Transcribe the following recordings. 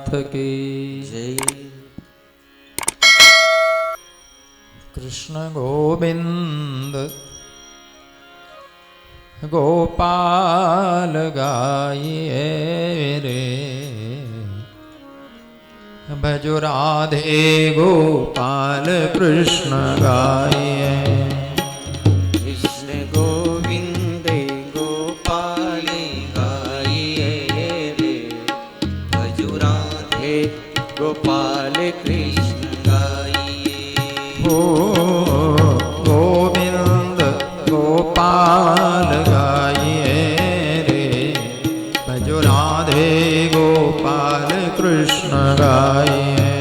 नाथ की जय। कृष्ण गोविंद गोपाल गाइए रे, भजो राधे गोपाल कृष्ण गाइए। कृष्ण गोविंद गोपाल गाइए रे, भजो राधे गोपाल कृष्ण गाइए। हो गोविंद गोपाल गाइए रे, भजो राधे गोपाल कृष्ण गाइए।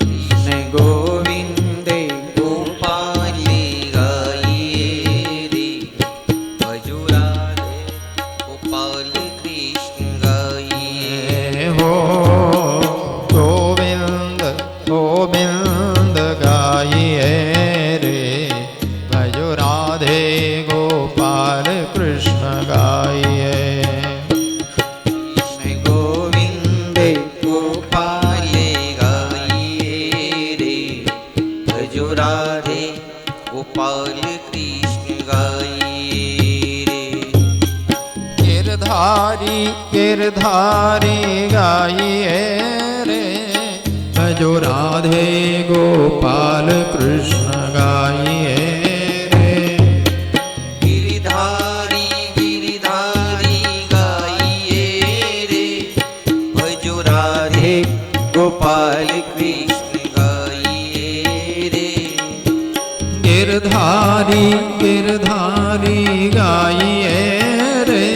कृष्ण गोविंद गोपाल गाइए रे, भजो राधे गोपाल कृष्ण गाइए। हो गोविंद गोविंद गाइए रे, भजो राधे गोपाल कृष्ण गाइए। कृष्ण गोविंद गोपाल गाइए रे, भजो राधे गोपाल कृष्ण गाइए रे। गिरधारी गिरधारी गाइए रे, भजो राधे गोपाल कृष्ण गाइए रे। गिरधारी गिरधारी गाइए रे, भजो राधे गोपाल कृष्ण गाइए रे। गिरधारी गिरधारी गाइए रे,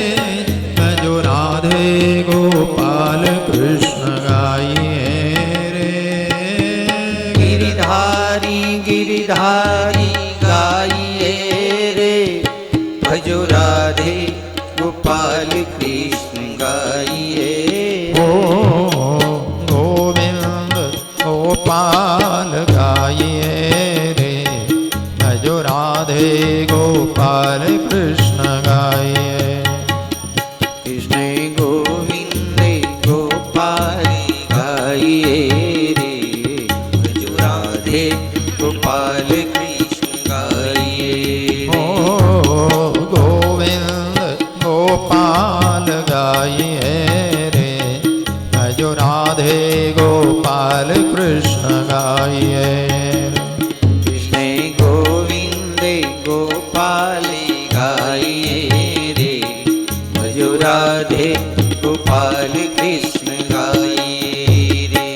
भजो राधे गोपाल कृष्ण गाइए रे। गिरधारी गिरधारी गाइए रे, भजो राधे गोपाल कृष्ण गाइए। ओ गोविंद गोपाल गाइए रे, भजो राधे गोपाल कृष्ण गाइए। कृष्ण गोविंद गोपाल गाइए रे, भजो राधे गोपाल कृष्ण गाइए। ओ गोविंद गोपाल गाइए रे, भजो राधे गोपाल कृष्ण गाइए। कृष्ण गोविंद गोपाल गाइए रे, भजो राधे गोपाल कृष्ण गाइए रे।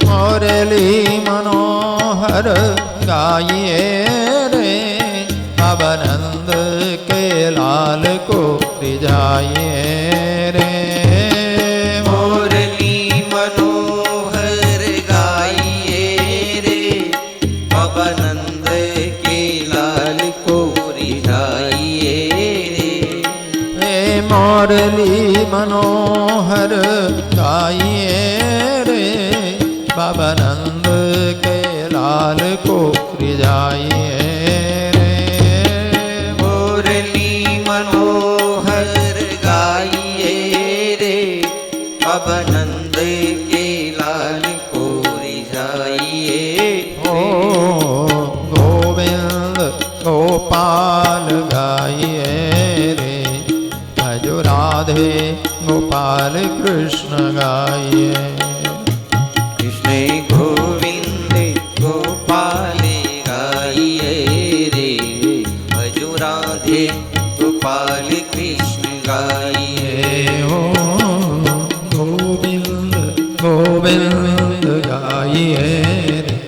मुरली मनोहर गाइए रे, अवनंद के लाल को रिझाइए रे। मुरली मनोहर गाइए रे, अवनंद के लाल को रिझाइए रे। मुरली मनोहर गाइए रे, भवनंद के लाल को रिझाइए रे। मुरली मनोहर गाइए रे, अवनंद के लाल को रिझाइए ओ गोविंद गोपाल गाइए रे, भजो राधे गोपाल कृष्ण गाइए। कृष्ण गोविंद गोपाल गाइए रे, भजो राधे गोपाल कृष्ण गाइए। हो गोविंद गोविंद गाइए रे,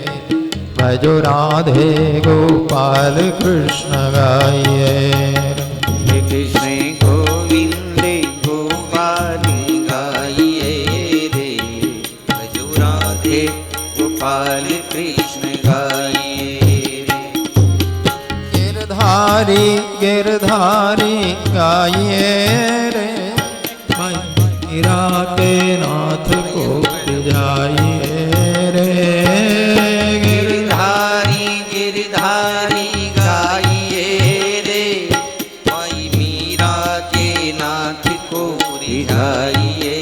भजो राधे गोपाल कृष्ण गाइए। कृष्ण गोविंद गोपाल गाइए रे, भजो राधे गोपाल कृष्ण गाइए रे। गिरधारी गिरधारी गाइए रे, मीरा के नाथ को रिझाइए रे। गिरधारी गिरधारी गाइए रे, माई मीरा के नाथ को रिझाइए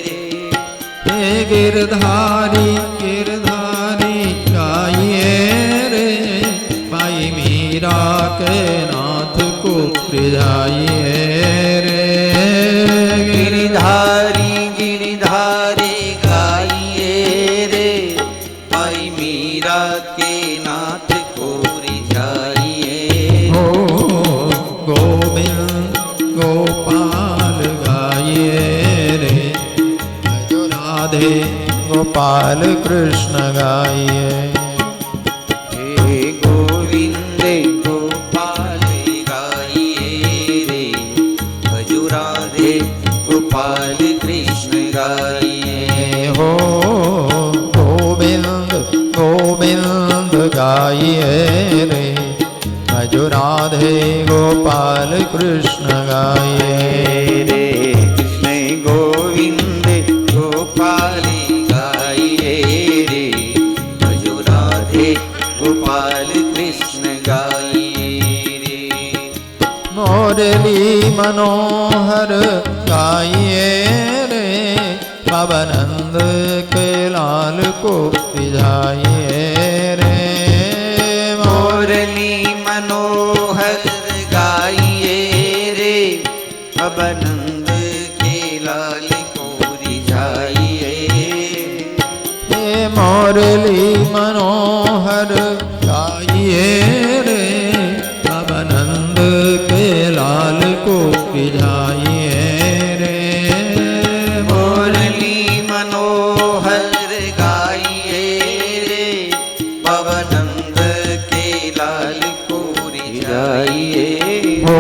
रे। गिरधारी गिरधारी गाइए रे भाई मीरा के नाथ को प्रिजाइए रे गिरधारी गिरधारी गाइए रे भाई मीरा के नाथ को रिझाइए हो गोविंद गोपाल गाइए रे जो राधे गोपाल कृष्ण गाइए हे गोविंद गोपाल गाइए रे भजो राधे गोपाल कृष्ण गाइए हो गोविंद गोविंद गाइए रे भजो राधे गोपाल कृष्ण गाइए रे कृष्ण गोविंद गोपाल गाइए रे भजो राधे गोपाल कृष्ण गाइए रे मोरली मनोहर गाइए रे पवनंद के लाल को रिझाइए रे मुरली मनोहर गाइए रे अबनंद के लाल को रिझाइए हे मोरली मनोहर गाइए रे पवनंद के लाल को रिझाइए रे मुरली मनोहर गाइए रे पवनंद के लाल को रिझाइए हो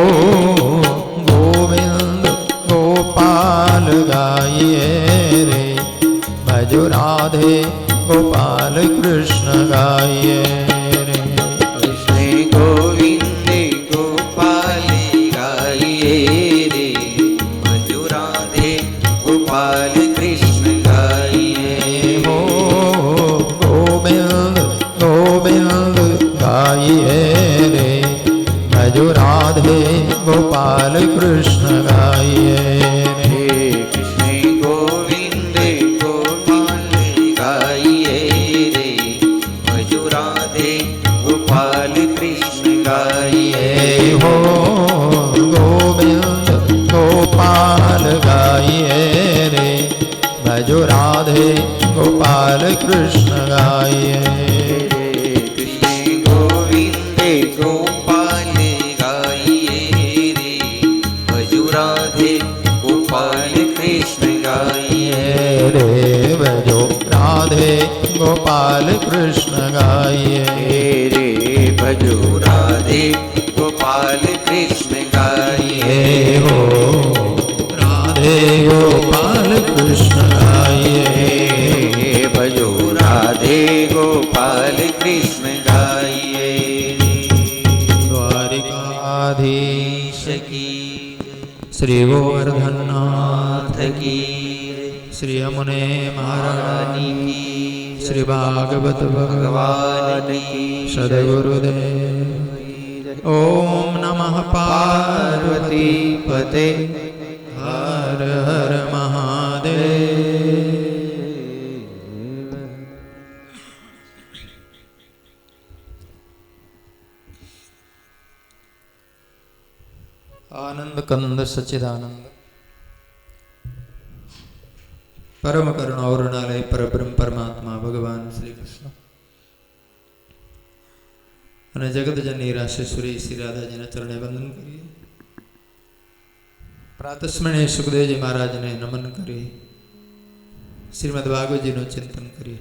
गोविंद गोपाल गाइए रे भजो राधे गोपाल कृष्ण गाइए रे कृष्ण गोविंद गोपाल गाइए रे भजो राधे गोपाल कृष्ण गाइए हो गोविंद गोविंद गाइए रे भजो राधे गोपाल कृष्ण गाइए रे हे कृष्ण गोविंद गोपाल गाइए रे भजो राधे गोपाल कृष्ण गाइए हो गोविंद गोपाल गाइए रे भजो राधे गोपाल कृष्ण गाइए कृष्ण गोविंद गोपाल गाइए रे भजो राधे गोपाल कृष्ण गाइए रे भजो राधे गोपाल कृष्ण गाइए रे भजो राधे गोपाल कृष्ण गाइए हो राधे गोपाल कृष्ण गाइए भजो राधे गोपाल कृष्ण गाइए द्वारिकाधीश की श्री गोवर्धननाथ नाथ की श्री यमुने महारानी की श्री भागवत भगवान की सद्गुरुदेव ओम नमः पार्वती पते हर हर महादेव। आनंद कंद सच्चिदानंद परम करुणा औरणालय परब्रह्म परमात्मा भगवान श्री कृष्ण અને જગતજનની રાશેશ્વરી શ્રી રાધાજીના ચરણે વંદન કરીએ. પ્રાતસ્મરણીય સુખદેવજી મહારાજને નમન કરી શ્રીમદ ભાગવતજીનું ચિંતન કરીએ.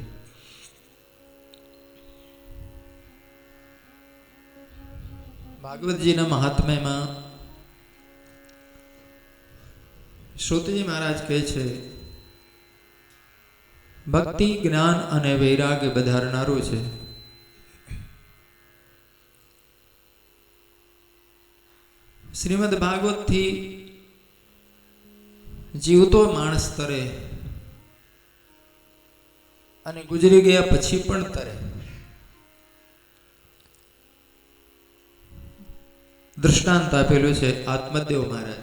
ભાગવતજીના મહાત્મ્યમાં શ્રુતજી મહારાજ કહે છે, ભક્તિ જ્ઞાન અને વૈરાગ્ય વધારનારું છે. શ્રીમદ ભાગવત થી જીવતો માણસ તરે અને ગુજરી ગયા પછી પણ તરે. દૃષ્ટાંત આપેલું છે આત્મદેવ મહારાજ.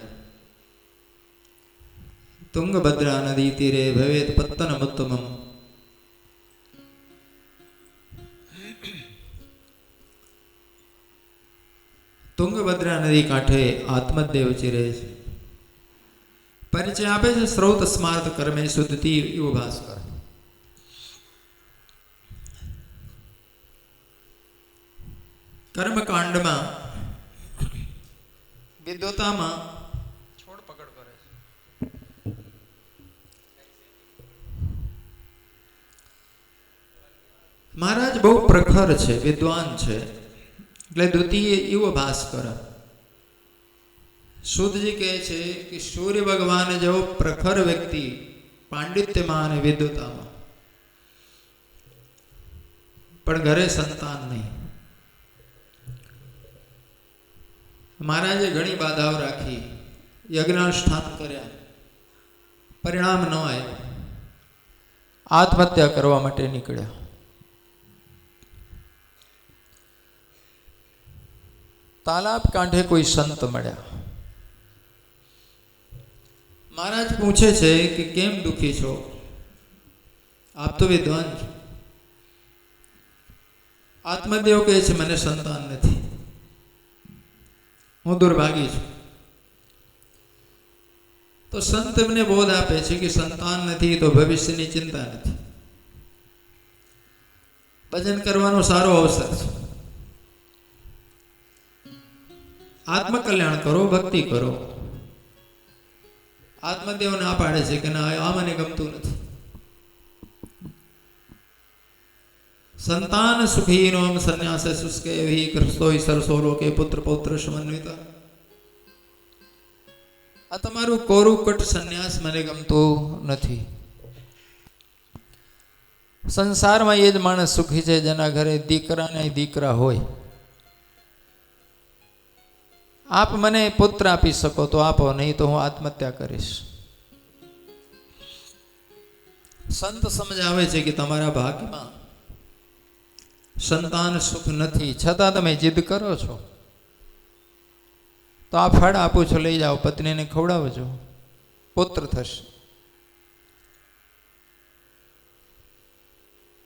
તુંગભદ્રા નદી તીરે ભવેત પત્તનમુત્તમમ. તુંગભદ્રા નદી કાંઠે આત્મદેવ ચિરે છે. પરિચય આપે છે સ્રોત સ્માર્ત કર્મે શુદ્ધતી એવો ભાસ્કર. કર્મકાંડમાં વિદ્વતામાં છોડ પકડ કરે છે. મહારાજ બહુ પ્રખર છે, વિદ્વાન છે, એટલે દ્વિતીય એવો ભાસ્કર. શુદ્ધજી કહે છે કે સૂર્ય ભગવાન જેવો પ્રખર વ્યક્તિ પાંડિત્યમાં અને વિદ્વતામાં, પણ ઘરે સંતાન નહીં. મહારાજે ઘણી બાધાઓ રાખી, યજ્ઞાનુષ્ઠાન કર્યા, પરિણામ ન આવ્યું, આત્મહત્યા કરવા માટે નીકળ્યા. તાલાબ કાંઠે કોઈ સંત મળ્યા. મહારાજ પૂછે છે કે કેમ દુઃખી છો? આપ તો વિદ્વાન છો. આત્મદેવ કહે છે મને સંતાન નથી, હું દુર્ભાગી છું. તો સંત એમને બોધ આપે છે કે સંતાન નથી તો ભવિષ્યની ચિંતા નથી. ભજન કરવાનો સારો અવસર છે. આત્મકલ્યાણ કરો, ભક્તિ કરો. આત્મદેવ ના પાડે છે કે ના, આ મને ગમતું નથી. સંતાન સુખીનો સંન્યાસ શુષ્કે કરસ્તોય સરસો લોકે પુત્ર પૌત્ર સમન્વિત. આ તમારું કોરું કટ સંન્યાસ મને ગમતું નથી. સંસારમાં એ જ માણસ સુખી છે જેના ઘરે દીકરા ને દીકરા હોય. આપ મને પુત્ર આપી શકો તો આપો, નહીં તો હું આત્મહત્યા કરીશ. સંત સમજાવે છે કે તમારા ભાગ્યમાં સંતાન સુખ નથી, છતાં તમે જીદ કરો છો, તો આ ફળ આપું છું, લઈ જાઓ, પત્નીને ખવડાવજો, પુત્ર થશે.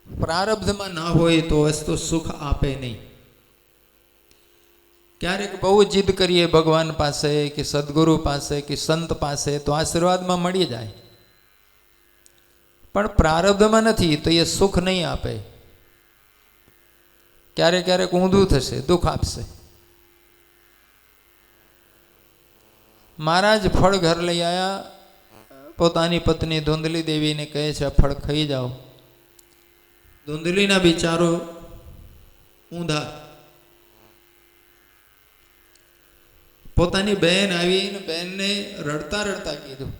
પ્રારબ્ધમાં ના હોય તો વસ્તુ સુખ આપે નહીં. ક્યારેક બહુ જીદ કરીએ ભગવાન પાસે કે સદગુરુ પાસે કે સંત પાસે તો આશીર્વાદમાં મળી જાય, પણ પ્રારબ્ધમાં નથી તો એ સુખ નહીં આપે. ક્યારેક ક્યારેક ઊંધું થશે, દુઃખ આપશે. મહારાજ ફળ ઘર લઈ આવ્યા. પોતાની પત્ની ધુંધલી દેવીને કહે છે આ ફળ ખાઈ જાઓ. ધુંધલીના વિચારો ઊંધા. પોતાની બહેન આવીને બહેનને રડતા રડતા કીધું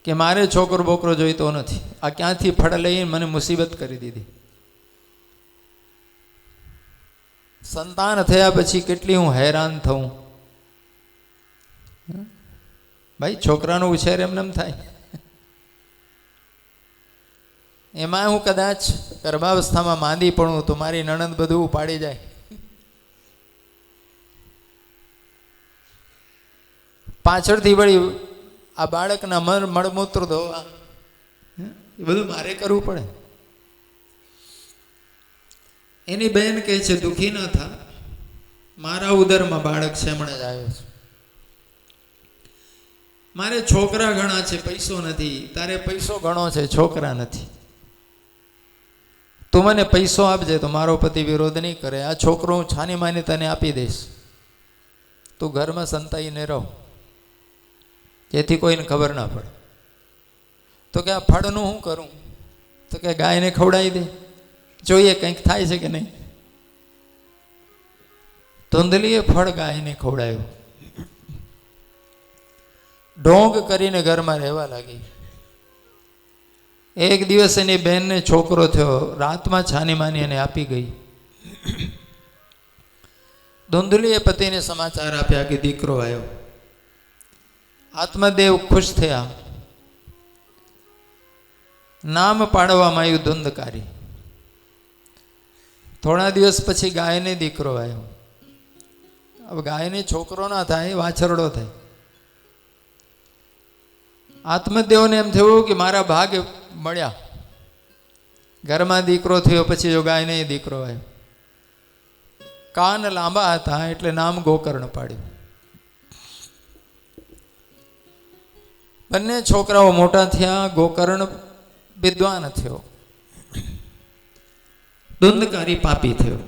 કે મારે છોકરો બોકરો જોઈતો નથી, આ ક્યાંથી ફળ લઈને મને મુસીબત કરી દીધી. સંતાન થયા પછી કેટલી હું હેરાન થઉં. ભાઈ છોકરાનો ઉછેર એમને એમ થાય. એમાં હું કદાચ ગર્ભાવસ્થામાં માંદી પડું તો મારી નણંદ બધું ઉપાડી જાય. પાછળથી વળી આ બાળકના મળમૂત્ર ધોવા, એ બધું મારે કરવું પડે. એની બહેન કહે છે દુઃખી ન થા, મારા ઉદરમાં બાળક છે, હમણાં જ આવ્યો છે. મારે છોકરા ઘણા છે, પૈસો નથી. તારે પૈસો ઘણો છે, છોકરા નથી. તું મને પૈસો આપજે તો મારો પતિ વિરોધ નહીં કરે. આ છોકરો હું છાની માની તને આપી દઈશ, તું ઘરમાં સંતાઈને રહો, જેથી કોઈને ખબર ના પડે. તો કે આ ફળનું હું કરું? તો કે ગાયને ખવડાવી દે, જોઈએ કંઈક થાય છે કે નહીં. ધુંધલીએ ફળ ગાયને ખવડાવ્યું. ઢોંગ કરીને ઘરમાં રહેવા લાગી. એક દિવસ એની બહેનને છોકરો થયો, રાતમાં છાની માની એને આપી ગઈ. ધુંધલીએ પતિને સમાચાર આપ્યા કે દીકરો આવ્યો. આત્મદેવ ખુશ થયા. નામ પાડવામાં આવ્યું ધુંધકારી. થોડા દિવસ પછી ગાયને દીકરો આવ્યો. હવે ગાયને છોકરો ના થાય, વાછરડો થાય. આત્મદેવને એમ થયું કે મારા ભાગ મળ્યા, ઘરમાં દીકરો થયો, પછી જો ગાય નહીં દીકરો આવ્યો. કાન લાંબા હતા એટલે નામ ગોકર્ણ પાડ્યું. બંને છોકરાઓ મોટા થયા. ગોકર્ણ વિદ્વાન થયો, ધુંધકારી પાપી થયો.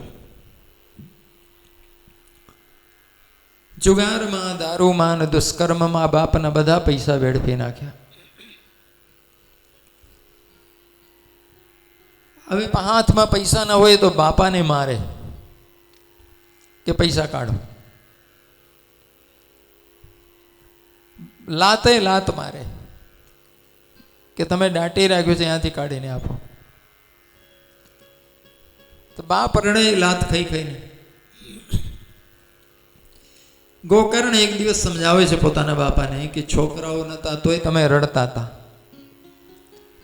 જુગારમાં, દારૂમાં અને દુષ્કર્મમાં બાપના બધા પૈસા વેડફી નાખ્યા. હવે હાથમાં પૈસા ન હોય તો બાપાને મારે કે પૈસા કાઢો. લાતે લાત મારે કે તમે દાટી રાખ્યું છે ત્યાંથી કાઢીને આપો. તો બાપ રડે લાત ખાઈ ખાઈને. ગોકર્ણ એક દિવસ સમજાવે છે પોતાના બાપાને કે છોકરાઓ નતા તોય તમે રડતા હતા,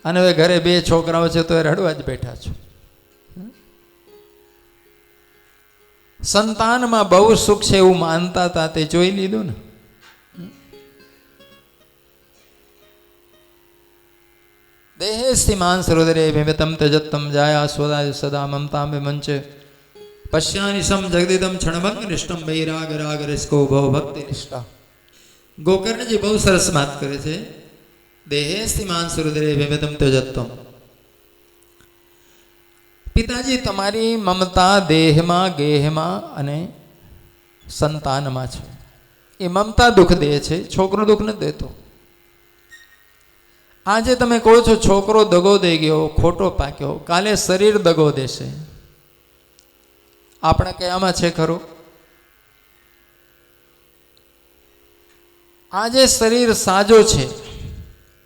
અને હવે ઘરે 2 છોકરાઓ છે તો એ રડવા જ બેઠા છો. સંતાનમાં બહુ સુખ છે એવું માનતા હતા, તે જોઈ લીધું ને. દેહેસ્થી માંસ રુદરે વિમિતમ તજત્તમ જાયા સ્વદાય સદા મમતા મે મંચે પશ્યાનિ સમ જગદિદમ ક્ષણભંગ નિષ્ઠમ વૈરાગ રાગ રસકો ભવ ભક્તિ નિષ્ઠા. ગોકર્ણજી બહુ સરસ વાત કરે છે. દેહેસ્થી માંસ રુદરે વિમિતમ તજત્તમ. પિતાજી, તમારી મમતા દેહમાં, ગેહમાં અને સંતાનમાં છે. એ મમતા દુઃખ દે છે, છોકરો દુઃખ નથી દેતો. આજે તમે કહો છો છોકરો દગો દઈ ગયો, ખોટો પાક્યો, કાલે શરીર દગો દેશે. આપણા કયામાં છે ખરું? આજે શરીર સાજો છે,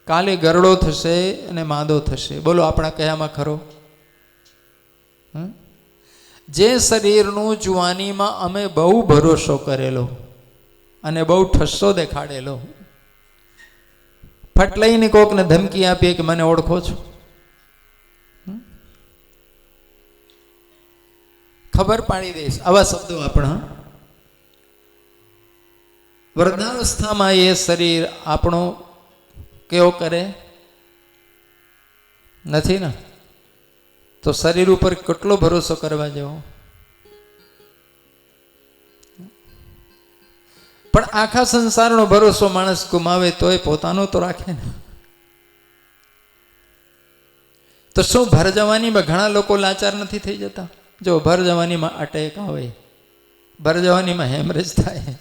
કાલે ગરડો થશે અને માદો થશે. બોલો, આપણા કયામાં ખરો? જે શરીરનું જુવાનીમાં અમે બહુ ભરોસો કરેલો અને બહુ ઠસ્સો દેખાડેલો, ફટ લઈને કોકને ધમકી આપીએ કે મને ઓળખો છો, ખબર પાડી દઈશ, આવા શબ્દો આપણા. વૃદ્ધાવસ્થામાં એ શરીર આપણો કેવો કરે નથી ને, તો શરીર ઉપર કેટલો ભરોસો કરવા જેવો. પણ આખા સંસારનો ભરોસો માણસ ગુમાવે તોય પોતાનો તો રાખે ને. તો શું ભર જવાનીમાં ઘણા લોકો લાચાર નથી થઈ જતા? જો ભર જવાનીમાં અટેક આવે, ભર જવાનીમાં હેમરેજ થાય,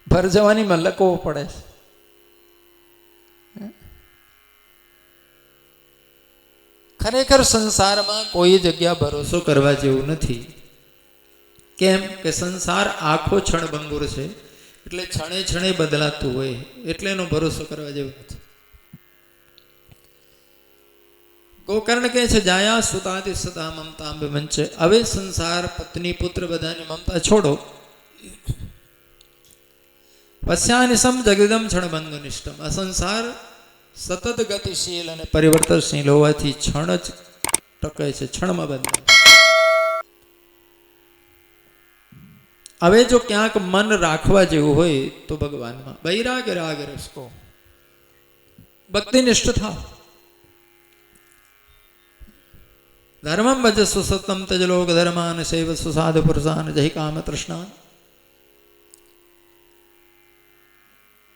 ભર જવાનીમાં લકવો પડે. ખરેખર સંસારમાં કોઈ જગ્યા ભરોસો કરવા જેવું નથી. કેમ કે સંસાર આખો ક્ષણભંગુર છે, એટલે ક્ષણે ક્ષણે બદલાતું હોય, એટલે એનો ભરોસો કરવા જેવું નથી. ગોકર્ણ કહે છે જાયા સુતાતિ સદા મમતા મંચે. હવે સંસાર, પત્ની, પુત્ર બધાની મમતા છોડો. પશ્યાનિ સમ જગદમ ક્ષણભંગ નિષ્ઠમ. આ સંસાર સતત ગતિશીલ અને પરિવર્તનશીલ હોવાથી ક્ષણ જ ટકે છે, ક્ષણમાં બદલાય. હવે જો ક્યાંક મન રાખવા જેવું હોય તો ભગવાનમાં વૈરાગ રાગ રસકો ભક્તિનિષ્ઠ થાવ. ધર્મમ ભજસ્વ સતમ તજલોક ધર્માન સેવસ્વ સાધુ પુરુષાન જય કામ તૃષ્ણાન.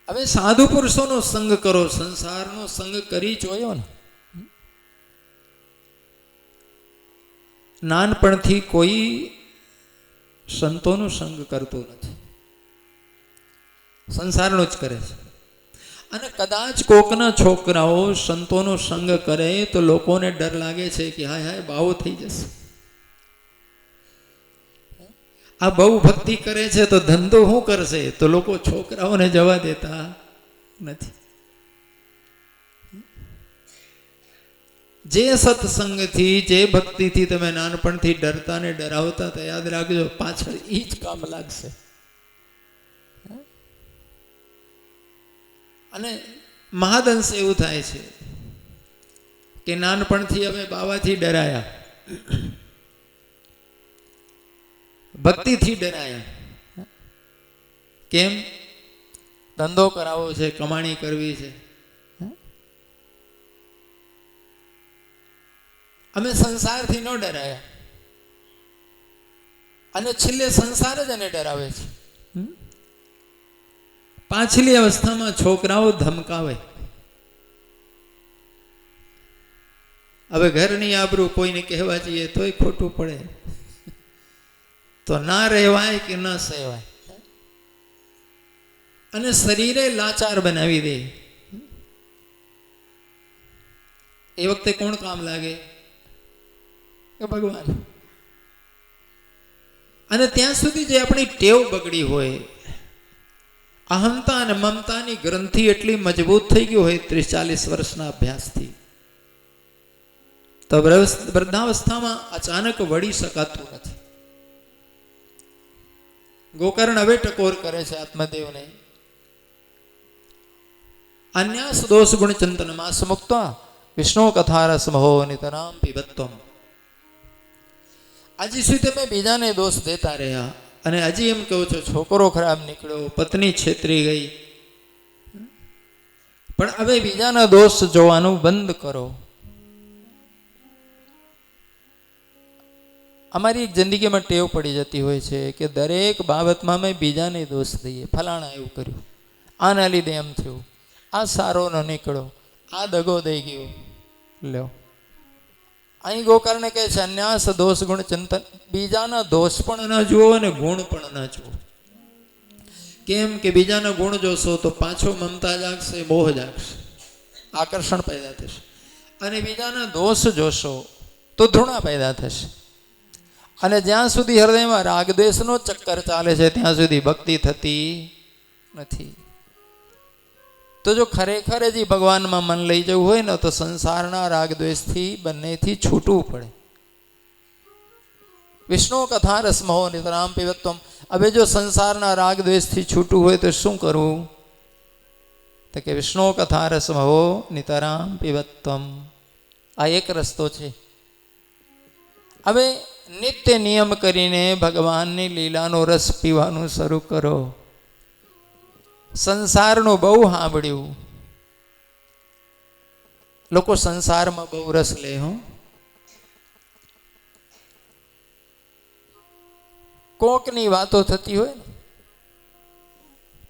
હવે સાધુ પુરુષોનો સંગ કરો, સંસારનો સંગ કરી જોયો ને. નાનપણથી કોઈ સંતોનો સંગ કરતો નથી, સંસારનો જ કરે છે. અને કદાચ કોકના છોકરાઓ સંતોનો સંગ કરે તો લોકોને ડર લાગે છે કે હાય હાય બાવો થઈ જશે. આ બહુ ભક્તિ કરે છે તો ધંધો શું કરશે? તો લોકો છોકરાઓને જવા દેતા નથી. જે સત્સંગથી, જે ભક્તિથી તમે નાનપણથી ડરતા ને ડરાવતા, તો યાદ રાખજો પાછળ એ જ કામ લાગશે. અને મહાદંશ એવું થાય છે કે નાનપણથી અમે બાવાથી ડરાયા, ભક્તિથી ડરાયા. કેમ? ધંધો કરાવવો છે, કમાણી કરવી છે. અમે સંસારથી ન ડરાયા, અને છેલ્લે સંસાર જ એને ડરાવે છે. પાછલી અવસ્થામાં છોકરાઓ ધમકાવે. હવે ઘરની આબરૂ કોઈને કહેવા જઈએ તોય ખોટું પડે, તો ના રહેવાય કે ન સહેવાય. અને શરીરે લાચાર બનાવી દે. એ વખતે કોણ કામ લાગે? કે ભગવાન. અને ત્યાં સુધી જે આપણી ટેવ બગડી હોય, અહંતા અને મમતાની ગ્રંથિ એટલી મજબૂત થઈ ગઈ હોય 30-40 વર્ષના અભ્યાસથી, તો વૃદ્ધાવસ્થામાં અચાનક વળી શકાતું નથી. ગોકર્ણ હવે ટકોર કરે છે આત્મદેવને. અન્યાસ દોષ ગુણ ચિંતન માસ મુક્ત વિષ્ણુ કથા રસમહો નિતરામ પીબત્વમ. હજી સુધી તમે બીજાને દોષ દેતા રહ્યા, અને હજી એમ કહો છો છોકરો ખરાબ નીકળ્યો, પત્ની છેતરી ગઈ. પણ હવે બીજાના દોષ જોવાનું બંધ કરો. અમારી એક જિંદગીમાં ટેવ પડી જતી હોય છે કે દરેક બાબતમાં અમે બીજાને દોષ દઈએ. ફલાણા એવું કર્યું, આના લીધે એમ થયું, આ સારો ન નીકળ્યો, આ દગો દઈ ગયો. લ્યો, અહીં ગોકર્ણ કહે છે અન્યાસ દોષ ગુણ ચિંતન. બીજાના દોષ પણ ન જુઓ અને ગુણ પણ ન જુઓ. કેમ કે બીજાના ગુણ જોશો તો પાછો મમતા જાગશે, મોહ જાગશે, આકર્ષણ પેદા થશે. અને બીજાના દોષ જોશો તો ધૃણા પેદા થશે. અને જ્યાં સુધી હૃદયમાં રાગદ્વેષનો ચક્કર ચાલે છે ત્યાં સુધી ભક્તિ થતી નથી. તો જો ખરેખર જ ભગવાનમાં મન લઈ જવું હોય ને, તો સંસારના રાગદ્વેષથી બંનેથી છૂટવું પડે. વિષ્ણુ કથા રસમહો નિતરામ પીબત્વમ. હવે જો સંસારના રાગદ્વેષથી છૂટવું હોય તો શું કરવું? તો કે વિષ્ણુ કથા રસમહો નિતરામ પીબત્વમ. આ એક રસ્તો છે. હવે નિત્ય નિયમ કરીને ભગવાનની લીલાનો રસ પીવાનું શરૂ કરો. સંસારનું બહુ સાંભળ્યું, લોકો સંસારમાં બહુ રસ લે. કોકની વાતો થતી હોય ને,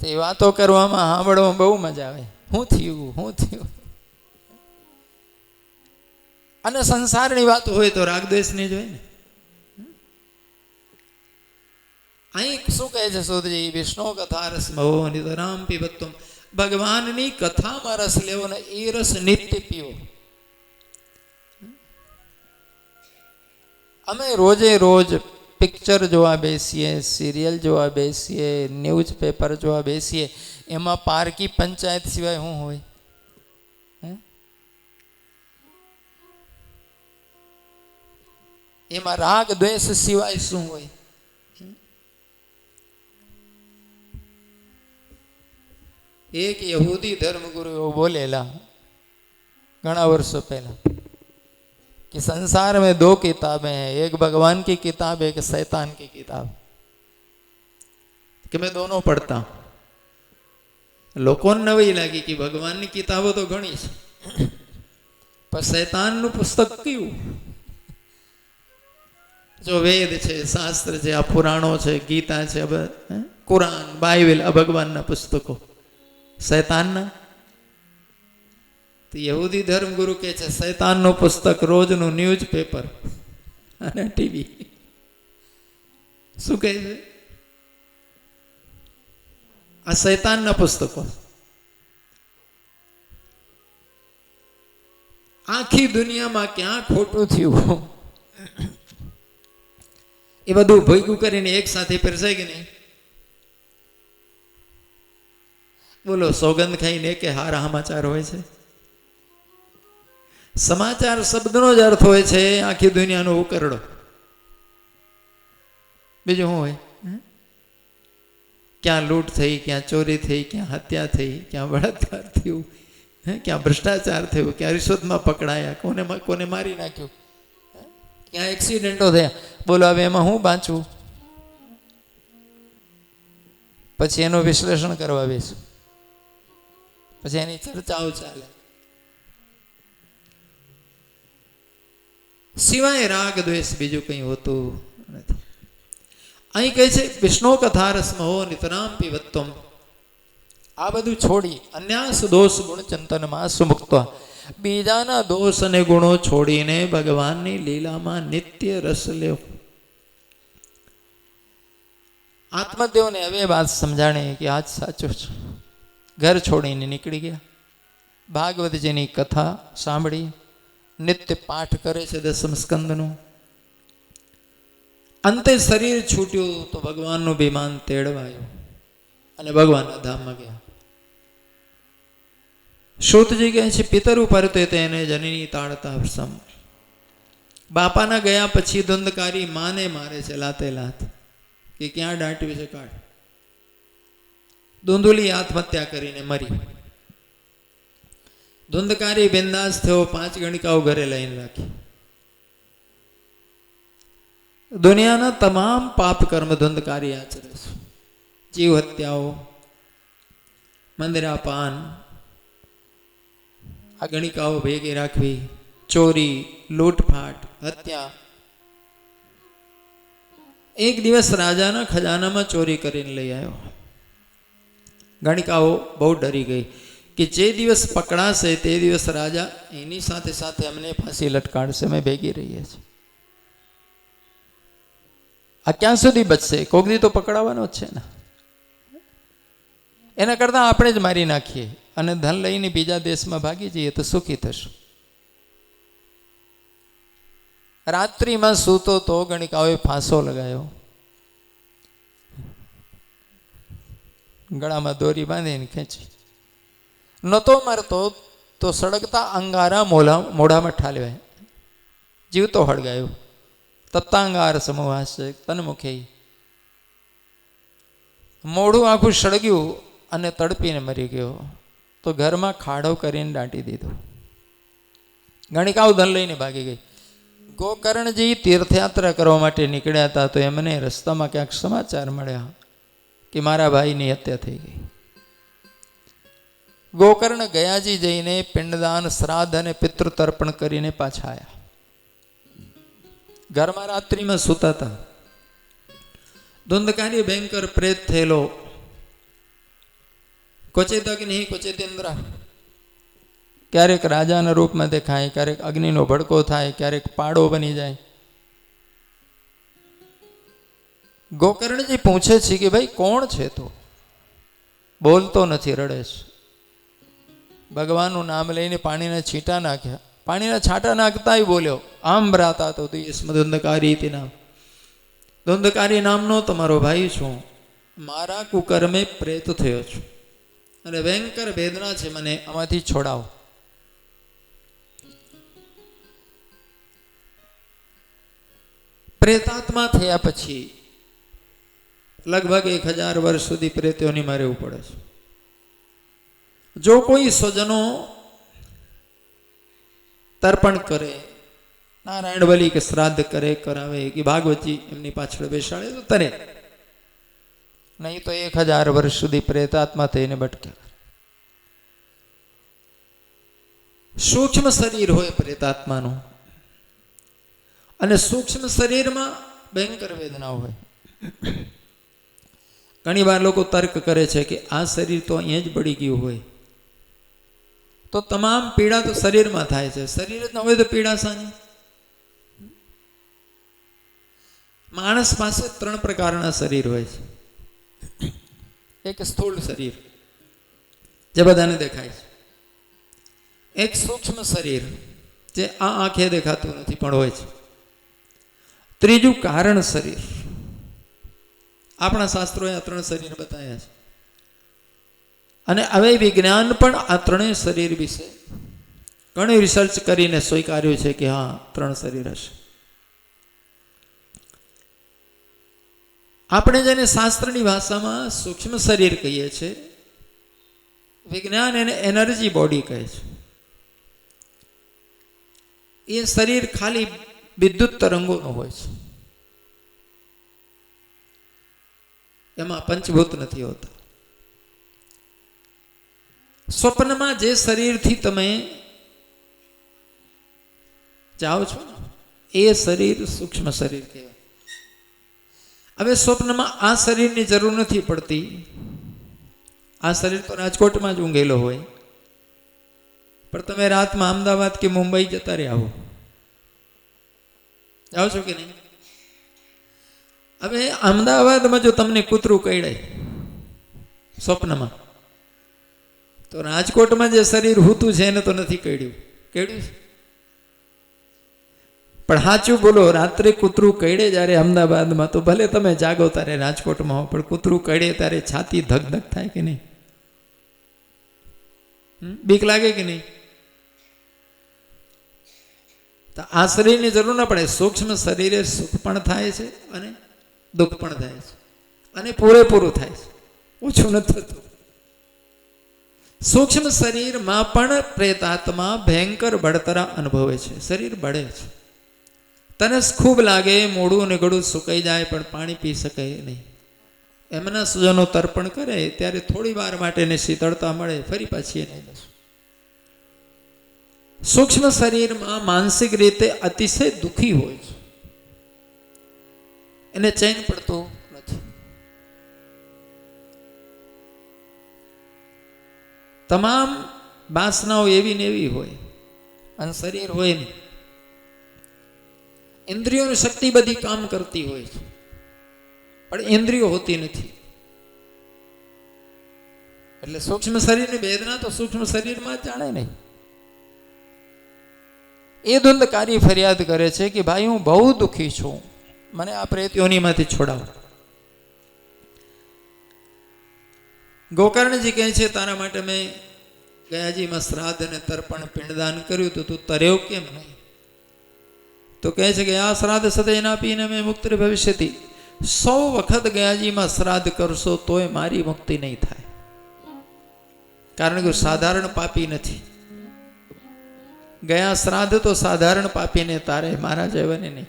તો એ વાતો કરવામાં સાંભળવામાં બહુ મજા આવે. શું થયું. અને સંસારની વાતો હોય તો રાગદ્વેષની જ હોય ને. અહીં શું કહે છે સુધજી? વિષ્ણુ કથા રસમહો નિતરામ પીબત્વમ. ભગવાનની કથામાં રસ લેવો ને એ રસ નિત્ય પીવો. અમે રોજે રોજ પિક્ચર જોવા બેસીએ, સિરિયલ જોવા બેસીએ, ન્યૂઝ પેપર જોવા બેસીએ, એમાં પારકી પંચાયત સિવાય શું હોય? એમાં રાગ દ્વેષ સિવાય શું હોય? એક યહૂદી ધર્મગુરુ એવો બોલેલા ઘણા વર્ષો पहला कि संसार में दो किताबें हैं, एक भगवान की किताब, एक शैतान की किताब. कि मैं दोनों पढ़ता हूं. લોકોને નવી લાગી કે ભગવાનની કિતાબો તો ઘણી છે, પણ શૈતાનનું પુસ્તક કયું? જો વેદ છે, શાસ્ત્ર છે, આ પુરાણો છે, ગીતા છે, કુરાન, બાઇબલ, આ ભગવાનના પુસ્તકો. શૈતાનના? તો યહૂદી ધર્મગુરુ કહે છે શૈતાનનું પુસ્તક રોજનું ન્યૂઝ પેપર અને ટીવી. શું કહે છે? આ શૈતાનના પુસ્તકો. આખી દુનિયામાં ક્યાં ખોટું થયું એ બધું ભેગું કરીને એક સાથે પરસાય કે નહીં? બોલો, સોગંદ ખાઈને કે હારા સમાચાર હોય છે? સમાચાર શબ્દનો જ અર્થ હોય છે આખી દુનિયાનો ઉકરડો. બીજું શું હોય? ક્યાં લૂંટ થઈ, ક્યાં ચોરી થઈ, ક્યાં હત્યા થઈ, ક્યાં બળાત્કાર થયું, ક્યાં ભ્રષ્ટાચાર થયું, ક્યાં રિશ્વતમાં પકડાયા, કોને મારી નાખ્યું, ક્યાં એક્સિડન્ટો થયા. બોલો, હવે એમાં હું બાંચવું? પછી એનું વિશ્લેષણ કરવા બેસું, પછી એની ચર્ચાઓ ચાલે. સિવાય રાગ દ્વેષ બીજું કંઈ હોતું નથી. અહીં કહે છે વિષ્ણુ કથા રસમ હો નિતરામ પીવત્વમ. આ બધું છોડી અન્યાસ દોષ ગુણ ચિંતનમાં સુમુક્ત, બીજાના દોષ અને ગુણો છોડીને ભગવાનની લીલામાં નિત્ય રસ લેવો. આત્મદેવને હવે વાત સમજાણી કે આજ સાચું છે. ઘર છોડીને નીકળી ગયા, ભાગવતજીની કથા સાંભળી, નિત્ય પાઠ કરે છે દસમ સ્કંદનું. અંતે શરીર છૂટ્યું તો ભગવાનનું વિમાન તેડવાયું અને ભગવાનના ધામમાં ગયા. શ્રુતજી કહે છે પિતર ઉપર તેને જનની તાળતા સમ. બાપાના ગયા પછી ધુંધકારી માને મારે છે લાતે લાત કે ક્યાં દાટ્યું છે કાઢ. ધુંધુલી આત્મહત્યા કરીને મરી. ધુંધકારી બિંદાસ થયો, 5 ગણિકાઓ ઘરે લઈને રાખી. દુનિયાના તમામ પાપ કર્મ ધુંધકારી આચરે છે. જીવ હત્યાઓ, મંદિરાપાન, આ ગણિકાઓ ભેગી રાખવી, ચોરી, લૂંટફાટ, હત્યા. એક દિવસ રાજાના ખજાનામાં ચોરી કરીને લઈ આવ્યો. ગણિકાઓ બહુ ડરી ગઈ કે જે દિવસ પકડાશે તે દિવસ રાજા એની સાથે સાથે અમને ફાંસી લટકાડશે, અમે ભેગી રહીએ છીએ. આ ક્યાં સુધી બચશે? કોક દી તો પકડાવાનો જ છે ને. એના કરતાં આપણે જ મારી નાખીએ અને ધન લઈને બીજા દેશમાં ભાગી જઈએ તો સુખી થશું. રાત્રિમાં સૂતો તો ગણિકાઓએ ફાંસો લગાવ્યો, ગળામાં દોરી બાંધીને ખેંચી. નહોતો મરતો તો સળગતા અંગારા મોઢામાં ઠાલવાય, જીવતો હળગાયો. તપ્તાંગાર સમૂહાશે તન્મુખે. મોઢું આખું સળગ્યું અને તડપીને મરી ગયો. તો ઘરમાં ખાડો કરીને દાટી દીધો. ગણિકાઓ ધન લઈને ભાગી ગઈ. ગોકર્ણજી તીર્થયાત્રા કરવા માટે નીકળ્યા હતા તો એમને રસ્તામાં ક્યાંક સમાચાર મળ્યા કે મારા ભાઈની હત્યા થઈ ગઈ. ગોકર્ણ ગયાજી જઈને પિંડદાન, શ્રાદ્ધ અને પિતૃ તર્પણ કરીને પાછા આવ્યા. ઘરમાં રાત્રિમાં સૂતા હતા. ધુંધકારી ભયંકર પ્રેત થયેલો ક્વચિતક નહીં ક્વચિતેન્દ્ર, ક્યારેક રાજાના રૂપમાં દેખાય, ક્યારેક અગ્નિનો ભડકો થાય, ક્યારેક પાડો બની જાય. ગોકર્ણજી પૂછે છે કે ભાઈ કોણ છે તું? બોલતો નથી, રડે છે. ભગવાનનું નામ લઈને પાણીના છીટા નાખ્યા. પાણીના છાંટા નાખતા બોલ્યો આમ ભ્રાતા તો ધુંધકારી નામ. ધુંધકારી નામનો તમારો ભાઈ છું. મારા કુકર્મે પ્રેત થયો છું અને ભયંકર વેદના છે, મને આમાંથી છોડાવો. પ્રેતાત્મા થયા પછી લગભગ 1000 વર્ષ સુધી પ્રેતોની માં રહેવું પડે છે. જો કોઈ સ્વજનો તર્પણ કરે, નારાયણ બલી કે શ્રાદ્ધ કરે, કરાવે કે ભાગવતજી એમની પાછળ બેસાડે તો તરે, નહીં તો 1000 વર્ષ સુધી પ્રેતાત્મા થઈને ભટકે. સૂક્ષ્મ શરીર હોય પ્રેતાત્માનું અને સૂક્ષ્મ શરીરમાં ભયંકર વેદના હોય. ઘણી વાર લોકો તર્ક કરે છે કે આ શરીર તો અહીંયા જ બળી ગયું હોય તો તમામ પીડા તો શરીરમાં થાય છે. શરીર જ ન હોય તો પીડા શાની? માણસ પાસે 3 પ્રકારના શરીર હોય છે. એક સ્થૂળ શરીર જે બધાને દેખાય છે. એક સૂક્ષ્મ શરીર જે આ આંખે દેખાતું નથી પણ હોય છે. ત્રીજું કારણ શરીર. આપણા શાસ્ત્રોએ આ 3 શરીર બતાવ્યા છે અને હવે વિજ્ઞાન પણ આ 3 શરીર વિશે ઘણી રિસર્ચ કરીને સ્વીકાર્યું છે કે હા 3 શરીર હશે. આપણે જેને શાસ્ત્રની ભાષામાં સૂક્ષ્મ શરીર કહીએ છીએ, વિજ્ઞાન એને એનર્જી બોડી કહે છે. એ શરીર ખાલી વિદ્યુત તરંગોનું હોય છે, એમાં પંચભૂત નથી હોતા. સ્વપ્નમાં જે શરીરથી તમે જાઓ છો એ શરીર સૂક્ષ્મ શરીર કહેવાય. હવે સ્વપ્નમાં આ શરીરની જરૂર નથી પડતી. આ શરીર તો રાજકોટમાં જ ઊંઘેલો હોય, પણ તમે રાતમાં અમદાવાદ કે મુંબઈ જતા રહ્યા હો, જાઓ છો કે નહીં? હવે અમદાવાદમાં જો તમને કૂતરું કરડે સ્વપ્નમાં, તો રાજકોટમાં જે શરીર હૂતું છે એને તો નથી કરડ્યું છે. પણ સાચું બોલો, રાત્રે કૂતરું કરડે જ્યારે અમદાવાદમાં, તો ભલે તમે જાગો ત્યારે રાજકોટમાં હો, પણ કૂતરું કરડે ત્યારે છાતી ધક ધક થાય કે નહીં? બીક લાગે કે નહીં? તો આ શરીરની જરૂર ના પડે. સૂક્ષ્મ શરીરે સુખ પણ થાય છે અને દુઃખ પણ થાય છે, અને પૂરેપૂરું થાય છે, ઓછું નથી થતું. સૂક્ષ્મ શરીરમાં પણ પ્રેતાત્મા ભયંકર બળતરા અનુભવે છે. શરીર બળે છે, તરસ ખૂબ લાગે, મોઢું અને ગળું સુકાઈ જાય, પણ પાણી પી શકે નહીં. એમના સ્વજનો તર્પણ કરે ત્યારે થોડી વાર માટે એને શીતળતા મળે, ફરી પાછી એને બસ. સૂક્ષ્મ શરીરમાં માનસિક રીતે અતિશય દુઃખી હોય છે, એને ચૈન પડતું નથી. તમામ વાસનાઓ એવી ને એવી હોય, અને શરીર હોય નહીં. ઇન્દ્રિયોની શક્તિ બધી કામ કરતી હોય છે, પણ ઇન્દ્રિયો હોતી નથી. એટલે સૂક્ષ્મ શરીરની વેદના તો સૂક્ષ્મ શરીરમાં જ જાણે નહીં. એ ધુંધકારી ફરિયાદ કરે છે કે ભાઈ હું બહુ દુઃખી છું, મને આ પ્રેત યોનિમાંથી છોડાવો. ગોકર્ણજી કહે છે તારા માટે મેં ગયાજીમાં શ્રાદ્ધ અને તર્પણ પિંડદાન કર્યું હતું, તું તર્યો કેમ નહીં? તો કહે છે કે આ શ્રાદ્ધ સદય ના પીને મેં મુક્ત ભવિષ્યથી. 100 વખત ગયાજીમાં શ્રાદ્ધ કરશો તોય મારી મુક્તિ નહીં થાય, કારણ કે સાધારણ પાપી નથી. ગયા શ્રાદ્ધ તો સાધારણ પાપીને તારે, મારા જેવાને નહીં.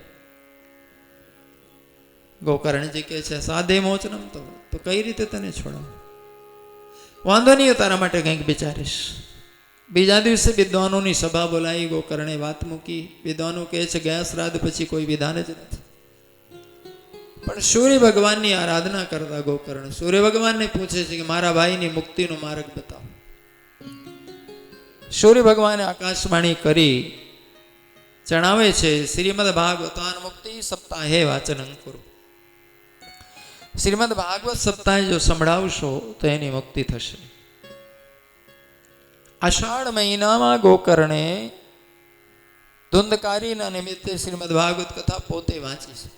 ગોકર્ણજી કહે છે સાધે મોચનમ, તો કઈ રીતે તને છોડાવ? વાંધો નહીં, તારા માટે કંઈક વિચારીશ. બીજા દિવસે વિદ્વાનોની સભા બોલાવી, ગોકર્ણે વાત મૂકી. વિદ્વાનો કહે છે ગયા શ્રાદ્ધ પછી કોઈ વિધાન જ નથી. પણ સૂર્ય ભગવાનની આરાધના કરતા ગોકર્ણ સૂર્ય ભગવાનને પૂછે છે કે મારા ભાઈની મુક્તિનો માર્ગ બતાવો. સૂર્ય ભગવાને આકાશવાણી કરી જણાવે છે શ્રીમદ ભાગવતાન મુક્તિ સપ્તાહે વાચનં કુરુ. શ્રીમદ ભાગવત સપ્તાહે જો સંભળાવશો તો એની મુક્તિ થશે. અષાઢ મહિનામાં ગોકર્ણે ધુંધકારીના નિમિત્તે શ્રીમદ ભાગવત કથા પોતે વાંચી છે.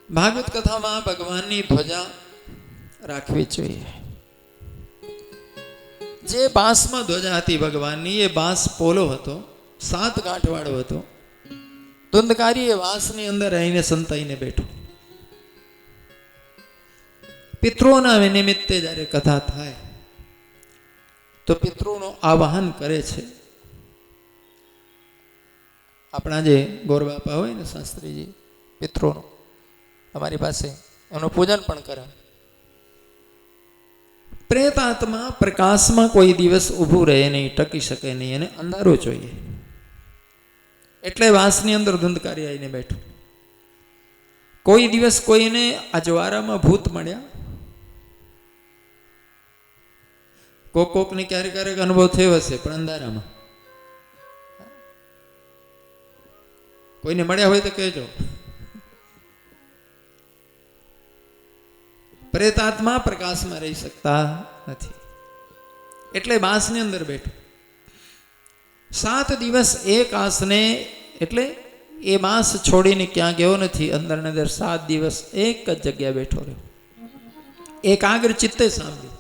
ભાગવત કથામાં ભગવાનની ધ્વજા રાખવી જોઈએ. જે બાંસમાં ધ્વજા હતી ભગવાનની, એ બાંસ પોલો હતો, 7 ગાંઠવાળો હતો. ધુંધકારી એ વાંસની અંદર રહીને સંતાઈને બેઠો. પિતૃઓના નિમિત્તે જ્યારે કથા થાય તો પિતૃનું આવાહન કરે છે. આપણા જે ગોરબાપા હોય ને શાસ્ત્રીજી, પિતૃનું અમારી પાસે એનું પૂજન પણ કરે. પ્રેતાત્મા પ્રકાશમાં કોઈ દિવસ ઊભું રહે નહીં, ટકી શકે નહીં, અને અંધારું જોઈએ. એટલે વાંસની અંદર ધુંધકારી આવીને બેઠો. કોઈ દિવસ કોઈને અજવાળામાં ભૂત મળ્યા? કોકને ક્યારેક ક્યારેક અનુભવ થયો હશે, પણ અંધારામાં. કોઈને મળ્યા હોય તો કહેજો. પ્રેતાત્મા પ્રકાશમાં રહી શકતા નથી, એટલે બાંસની અંદર બેઠો. 7 દિવસ એક આસને, એટલે એ બાંસ છોડીને ક્યાં ગયો નથી. અંદર ને અંદર 7 દિવસ એક જ જગ્યાએ બેઠો રહ્યો, એકાગ્ર ચિત્તે સાંભળ્યું.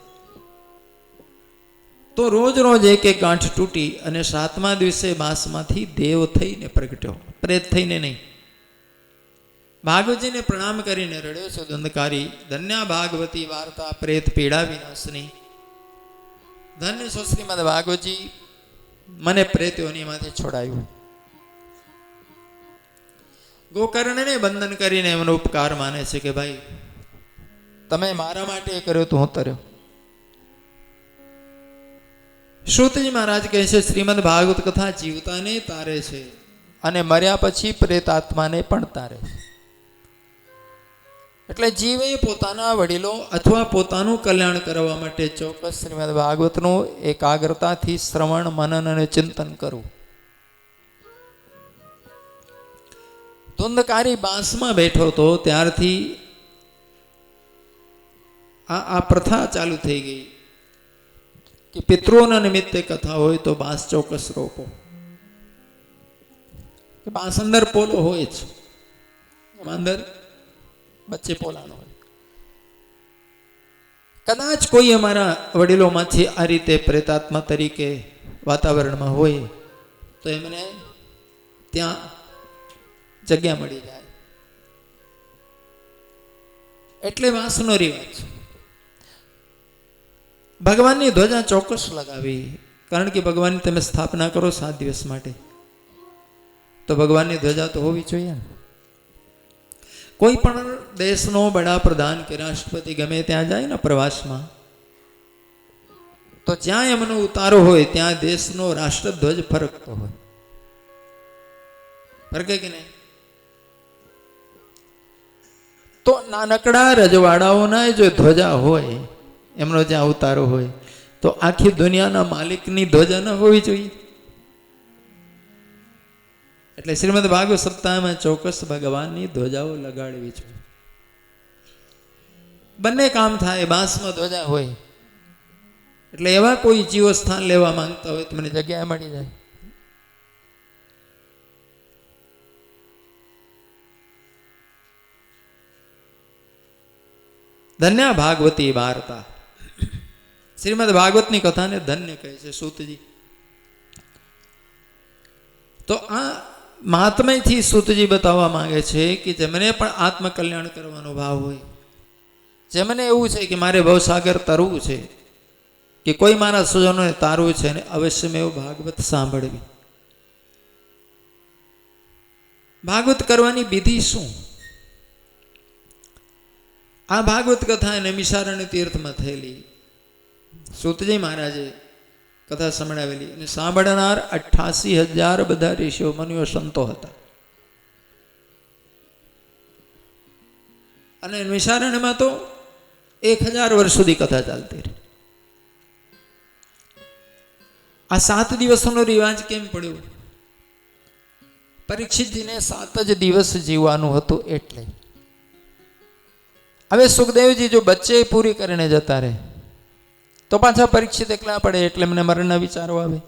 તો રોજ રોજ એક એક ગાંઠ તૂટી અને 7મા દિવસે બાંસમાંથી દેવ થઈને પ્રગટ્યો, પ્રેત થઈને નહીં. ભાગવતજીને પ્રણામ કરીને રડ્યો છે ધુંધકારી. ધન્યા ભાગવતી વાર્તા પ્રેત પીડા વિનાશની. ધન્ય છો શ્રીમદ ભાગવતજી, મને પ્રેતયોનીમાંથી છોડાયું. ગોકર્ણને બંધન કરીને એમનો ઉપકાર માને છે કે ભાઈ તમે મારા માટે કર્યો તો હું તર્યો. શ્રુતજી મહારાજ કહે છે શ્રીમદ ભાગવત કથા જીવતાને તારે છે અને મર્યા પછી પ્રેતાત્માને પણ તારે છે. એટલે જીવે પોતાના વડીલો અથવા પોતાનું કલ્યાણ કરવા માટે ચોક્કસ શ્રીમદ ભાગવતનું એકાગ્રતાથી શ્રવણ, મનન અને ચિંતન કરવું. ધુંધકારી બાંસમાં બેઠો તો ત્યારથી આ પ્રથા ચાલુ થઈ ગઈ કે પિતૃઓના નિમિત્તે કથા હોય તો બાંસ ચોક્કસ રોકો. બાંસ અંદર પોલો હોય જ, એમાં અંદર વચ્ચે પોલાનો હોય. કદાચ કોઈ અમારા વડીલોમાંથી આ રીતે પ્રેતાત્મા તરીકે વાતાવરણમાં હોય તો એમને ત્યાં જગ્યા મળી જાય. એટલે વાંસનો રિવાજ. ભગવાનની ધ્વજા ચોક્કસ લગાવી, કારણ કે ભગવાનની તમે સ્થાપના કરો 7 દિવસ માટે તો ભગવાનની ધ્વજા તો હોવી જોઈએ. કોઈ પણ દેશનો વડાપ્રધાન કે રાષ્ટ્રપતિ ગમે ત્યાં જાય ને પ્રવાસમાં, તો જ્યાં એમનો ઉતારો હોય ત્યાં દેશનો રાષ્ટ્રધ્વજ ફરકતો હોય. ફરકે કે નહીં? તો નાનકડા રજવાડાઓના જો ધ્વજા હોય, એમનો જ્યાં ઉતારો હોય, તો આખી દુનિયાના માલિકની ધ્વજા ન હોવી જોઈએ. એટલે શ્રીમદ ભાગવત સપ્તાહમાં ચોક્કસ ભગવાનની ધ્વજાઓ લગાડવી જોઈએ. બંને કામ થાય. બાંસમાં ધ્વજા હોય એટલે એવા કોઈ જીવો સ્થાન લેવા માંગતા હોય તો મને જગ્યા મળી જાય. ધન્ય ભાગવતી વાર્તા. શ્રીમદ ભાગવતની કથાને ધન્ય કહે છે સૂતજી. તો આ મહાત્મ્યથી સૂતજી બતાવવા માંગે છે કે જેમને પણ આત્મકલ્યાણ કરવાનો ભાવ હોય, જેમને એવું છે કે મારે ભવસાગર તરવું છે, કે કોઈ મારા સ્વજનોને તારવું છે, અને અવશ્ય મેં એવું ભાગવત સાંભળવી. ભાગવત કરવાની વિધિ શું? આ ભાગવત કથા નૈમિષારણ્ય તીર્થમાં થયેલી. સૂતજી મહારાજે કથા સંભળાવેલી અને સાંભળનાર 88,000 બધા ઋષિઓ, મુનિઓ, સંતો હતા. અને નૈમિષારણ્યમાં તો 1000 વર્ષ સુધી કથા ચાલતી રહી. આ 7 દિવસનો રિવાજ કેમ પડ્યો? પરીક્ષિતજીને 7 જ દિવસ જીવવાનું હતું એટલે. હવે સુખદેવજી જો બચ્ચે પૂરી કરીને જતા રહે તો પાછા પરીક્ષિત એકલા પડે, એટલે મને મરણના વિચારો આવે.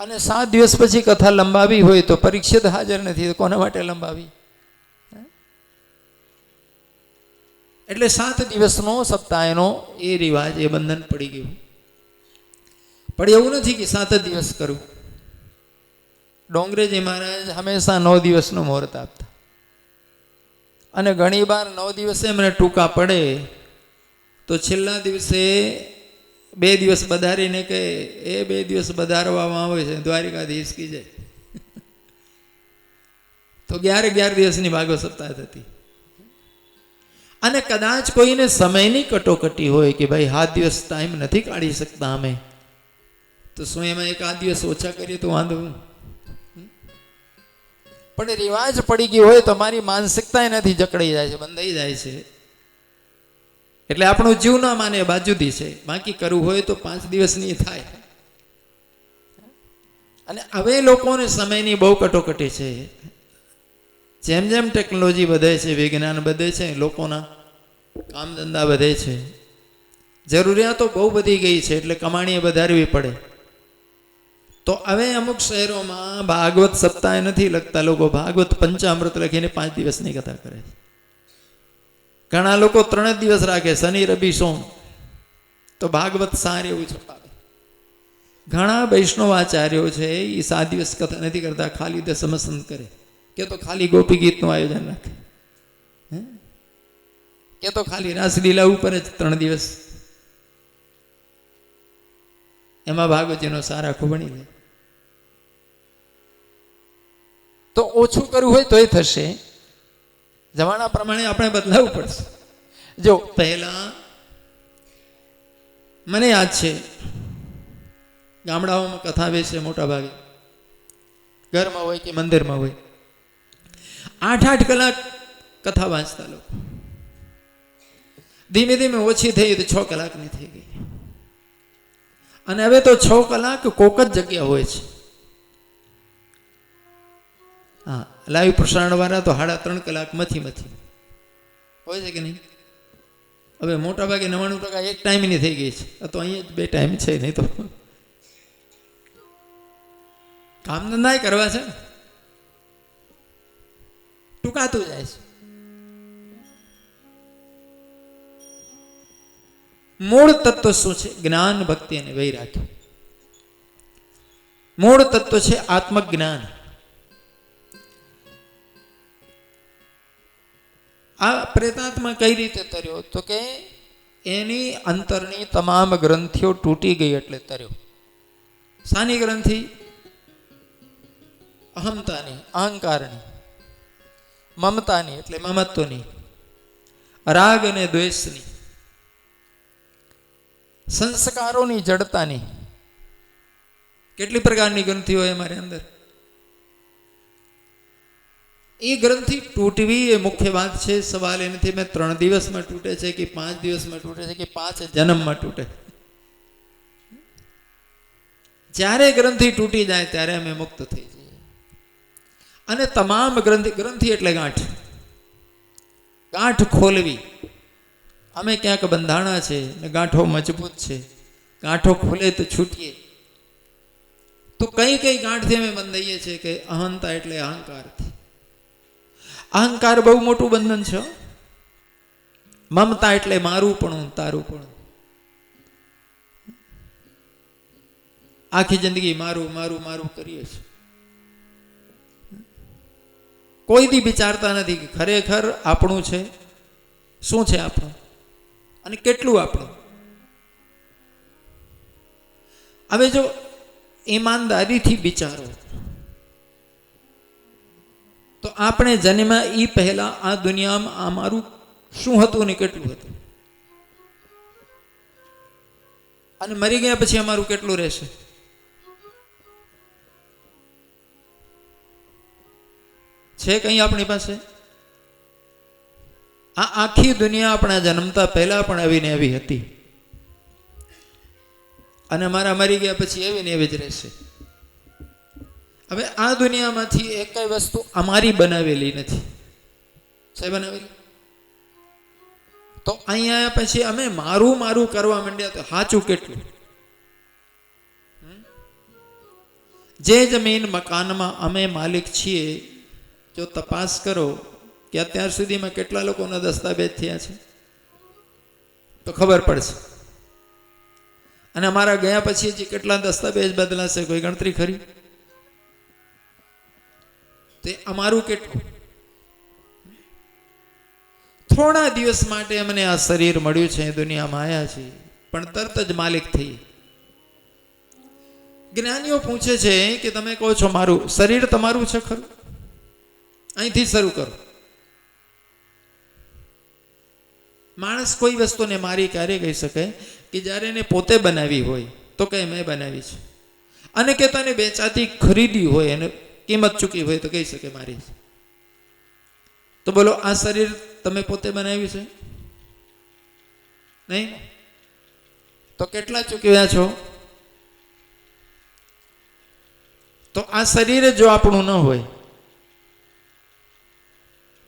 અને 7 દિવસ પછી કથા લંબાવી હોય તો પરીક્ષિત હાજર નથી તો કોના માટે લંબાવી? એટલે 7 દિવસનો સપ્તાહનો એ રિવાજ, એ બંધન પડી ગયું. પણ એવું નથી કે 7 જ દિવસ કરું. ડોંગરેજી મહારાજ હંમેશા 9 દિવસનો મુહૂર્ત આપતા, અને ઘણી વાર 9 દિવસે મને ટૂંકા પડે તો છેલ્લા દિવસે 2 દિવસ વધારીને કહે, એ 2 દિવસ વધારવામાં આવે છે દ્વારિકાધીશ કી જય. તો 11 દિવસની ભાગવત સપ્તાહ થતી. અને કદાચ કોઈને સમયની કટોકટી હોય કે ભાઈ 7 દિવસ ટાઈમ નથી કાઢી શકતા અમે, તો શું એમાં 1 દિવસ ઓછા કરીએ તો વાંધો? પણ રિવાજ પડી ગયો હોય તો મારી માનસિકતા નથી, જકડાઈ જાય છે, બંધાઈ જાય છે. એટલે આપણું જીવ ના માને બાજુથી છે. બાકી કરવું હોય તો 5 દિવસની થાય. અને હવે લોકોને સમયની બહુ કટોકટી છે. જેમ જેમ ટેકનોલોજી વધે છે, વિજ્ઞાન વધે છે, લોકોના કામ ધંધા વધે છે, જરૂરિયાતો બહુ વધી ગઈ છે, એટલે કમાણીએ વધારવી પડે. તો હવે અમુક શહેરોમાં ભાગવત સપ્તાહ નથી લખતા લોકો, ભાગવત પંચામૃત લખીને 5 દિવસની કથા કરે છે. ઘણા લોકો 3 જ દિવસ રાખે, શનિ, રવિ, સોમ, તો ભાગવત સાર એવું છપાવે. ઘણા વૈષ્ણવાચાર્યો છે એ 7 દિવસ કથા નથી કરતા, ખાલી દસમસ્કંદ કરે, કે તો ખાલી ગોપી ગીતનું આયોજન રાખે, કે તો ખાલી રાસલીલા ઉપર જ 3 દિવસ, એમાં ભાગવતજીનો સાર આખો ભણી લે. તો ઓછું કરવું હોય તોય થશે. જમાના પ્રમાણે આપણે બદલાવવું પડશે. જો પહેલા મને યાદ છે ગામડાઓમાં કથા બેસે મોટા ભાગે, ઘરમાં હોય કે મંદિરમાં હોય, 8-8 કલાક કથા વાંચતા લોકો. ધીમે ધીમે ઓછી થઈ તો 6 કલાકની થઈ ગઈ. અને હવે તો 6 કલાક કોક જ જગ્યા હોય છે. હા, લાઈવ પ્રસારણ વાળા તો 3.5 કલાક મથી હોય છે કે નહીં? હવે મોટા ભાગે 99% એક ટાઈમની થઈ ગઈ છે. તો અહીંયા જ 2 ટાઈમ છે, નહીં તો કામ ધંધા કરવા છે, ટૂંકાતું જાય છે. મૂળ તત્વ શું છે? જ્ઞાન, ભક્તિ અને વૈરાગ્ય. મૂળ તત્વ છે આત્મજ્ઞાન. આ પ્રેતાત્મા કઈ રીતે તર્યો? તો કે એની અંતરની તમામ ગ્રંથિઓ તૂટી ગઈ એટલે તર્યો. શાની ગ્રંથિ? અહમતાની, અહંકારની, મમતાની એટલે મમત્વની, રાગ અને દ્વેષની, સંસ્કારોની જડતાની. કેટલી પ્રકારની ગ્રંથિ હોય અમારી અંદર? એ ગ્રંથિ તૂટવી એ મુખ્ય વાત છે. સવાલ એ નથી મેં 3 દિવસમાં તૂટે છે કે 5 દિવસમાં તૂટે છે કે 5 જન્મમાં તૂટે. જ્યારે ગ્રંથિ તૂટી જાય ત્યારે અમે મુક્ત થઈ જઈએ. અને તમામ ગ્રંથિ એટલે ગાંઠ, ગાંઠ ખોલવી. અમે ક્યાંક બંધાણા છે ને ગાંઠો મજબૂત છે, ગાંઠો ખોલે તો છૂટીએ. તો કઈ કઈ ગાંઠથી અમે બંધાઈએ છીએ? કે અહંતા એટલે અહંકારથી. અહંકાર બહુ મોટું બંધન છે. મમતા એટલે મારું પણ તારું પણ. આખી જિંદગી મારું મારું મારું કરીએ છીએ. કોઈ દી વિચારતા નથી કે ખરેખર આપણું છે શું છે, આપણું અને કેટલું આપણું. હવે જો ઈમાનદારીથી વિચારો તો આપણે જન્મ્યા એ પહેલા આ દુનિયામાં અમારું શું હતું ને કેટલું હતું, અને મરી ગયા પછી અમારું કેટલું રહેશે? છે કઈ આપણી પાસે? આ આખી દુનિયા આપણા જન્મતા પહેલા પણ આવીને એવી હતી, અને અમારા મરી ગયા પછી એવી ને એવી જ રહેશે. હવે આ દુનિયામાંથી એકેય વસ્તુ અમારી બનાવેલી નથી. છે બનાવેલી? તો અહીંયા પછી અમે મારું મારું કરવા માંડ્યા તો સાચું કેટલું? જે જમીન મકાનમાં અમે માલિક છીએ, જો તપાસ કરો કે અત્યાર સુધીમાં કેટલા લોકોના દસ્તાવેજ થયા છે તો ખબર પડશે. અને અમારા ગયા પછી હજી કેટલા દસ્તાવેજ બદલાશે, કોઈ ગણતરી ખરી? તે અમારું કેટલું? થોડા દિવસ માટે અમને આ શરીર મળ્યું છે, દુનિયામાં આવ્યા છે, પણ તરત જ માલિક થઈ. જ્ઞાનીઓ પૂછે છે કે તમે કહો છો મારું શરીર તમારું છે ખરું? અહીંથી શરૂ કરો. માણસ કોઈ વસ્તુને મારી ક્યારે કહી શકે? કે જ્યારે એને પોતે બનાવી હોય તો કે મેં બનાવી છે, અને કે તને વેચાતી ખરીદી હોય અને કિંમત ચૂકી હોય તો કહી શકે મારી. તો બોલો આ શરીર તમે પોતે બનાવ્યું છે? નહીં. તો કેટલા ચૂકવ્યા છો? તો આ શરીર જો આપણું ન હોય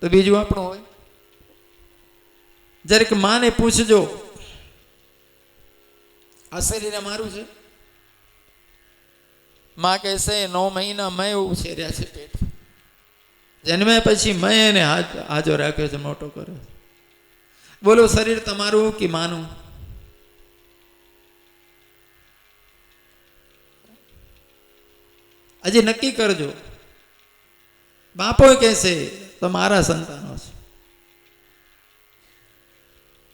તો બીજું આપણું હોય? જરીક માને પૂછજો આ શરીર મારું છે? માં કહેશે 9 મહિના મેં ઉછેર્યા છે પેટ. જન્મે પછી મેં એને હાજો રાખ્યો છે, મોટો કર્યો. બોલો શરીર તમારું કે માનું? હજી નક્કી કરજો. બાપો કહેશે તો મારા સંતાનો છે.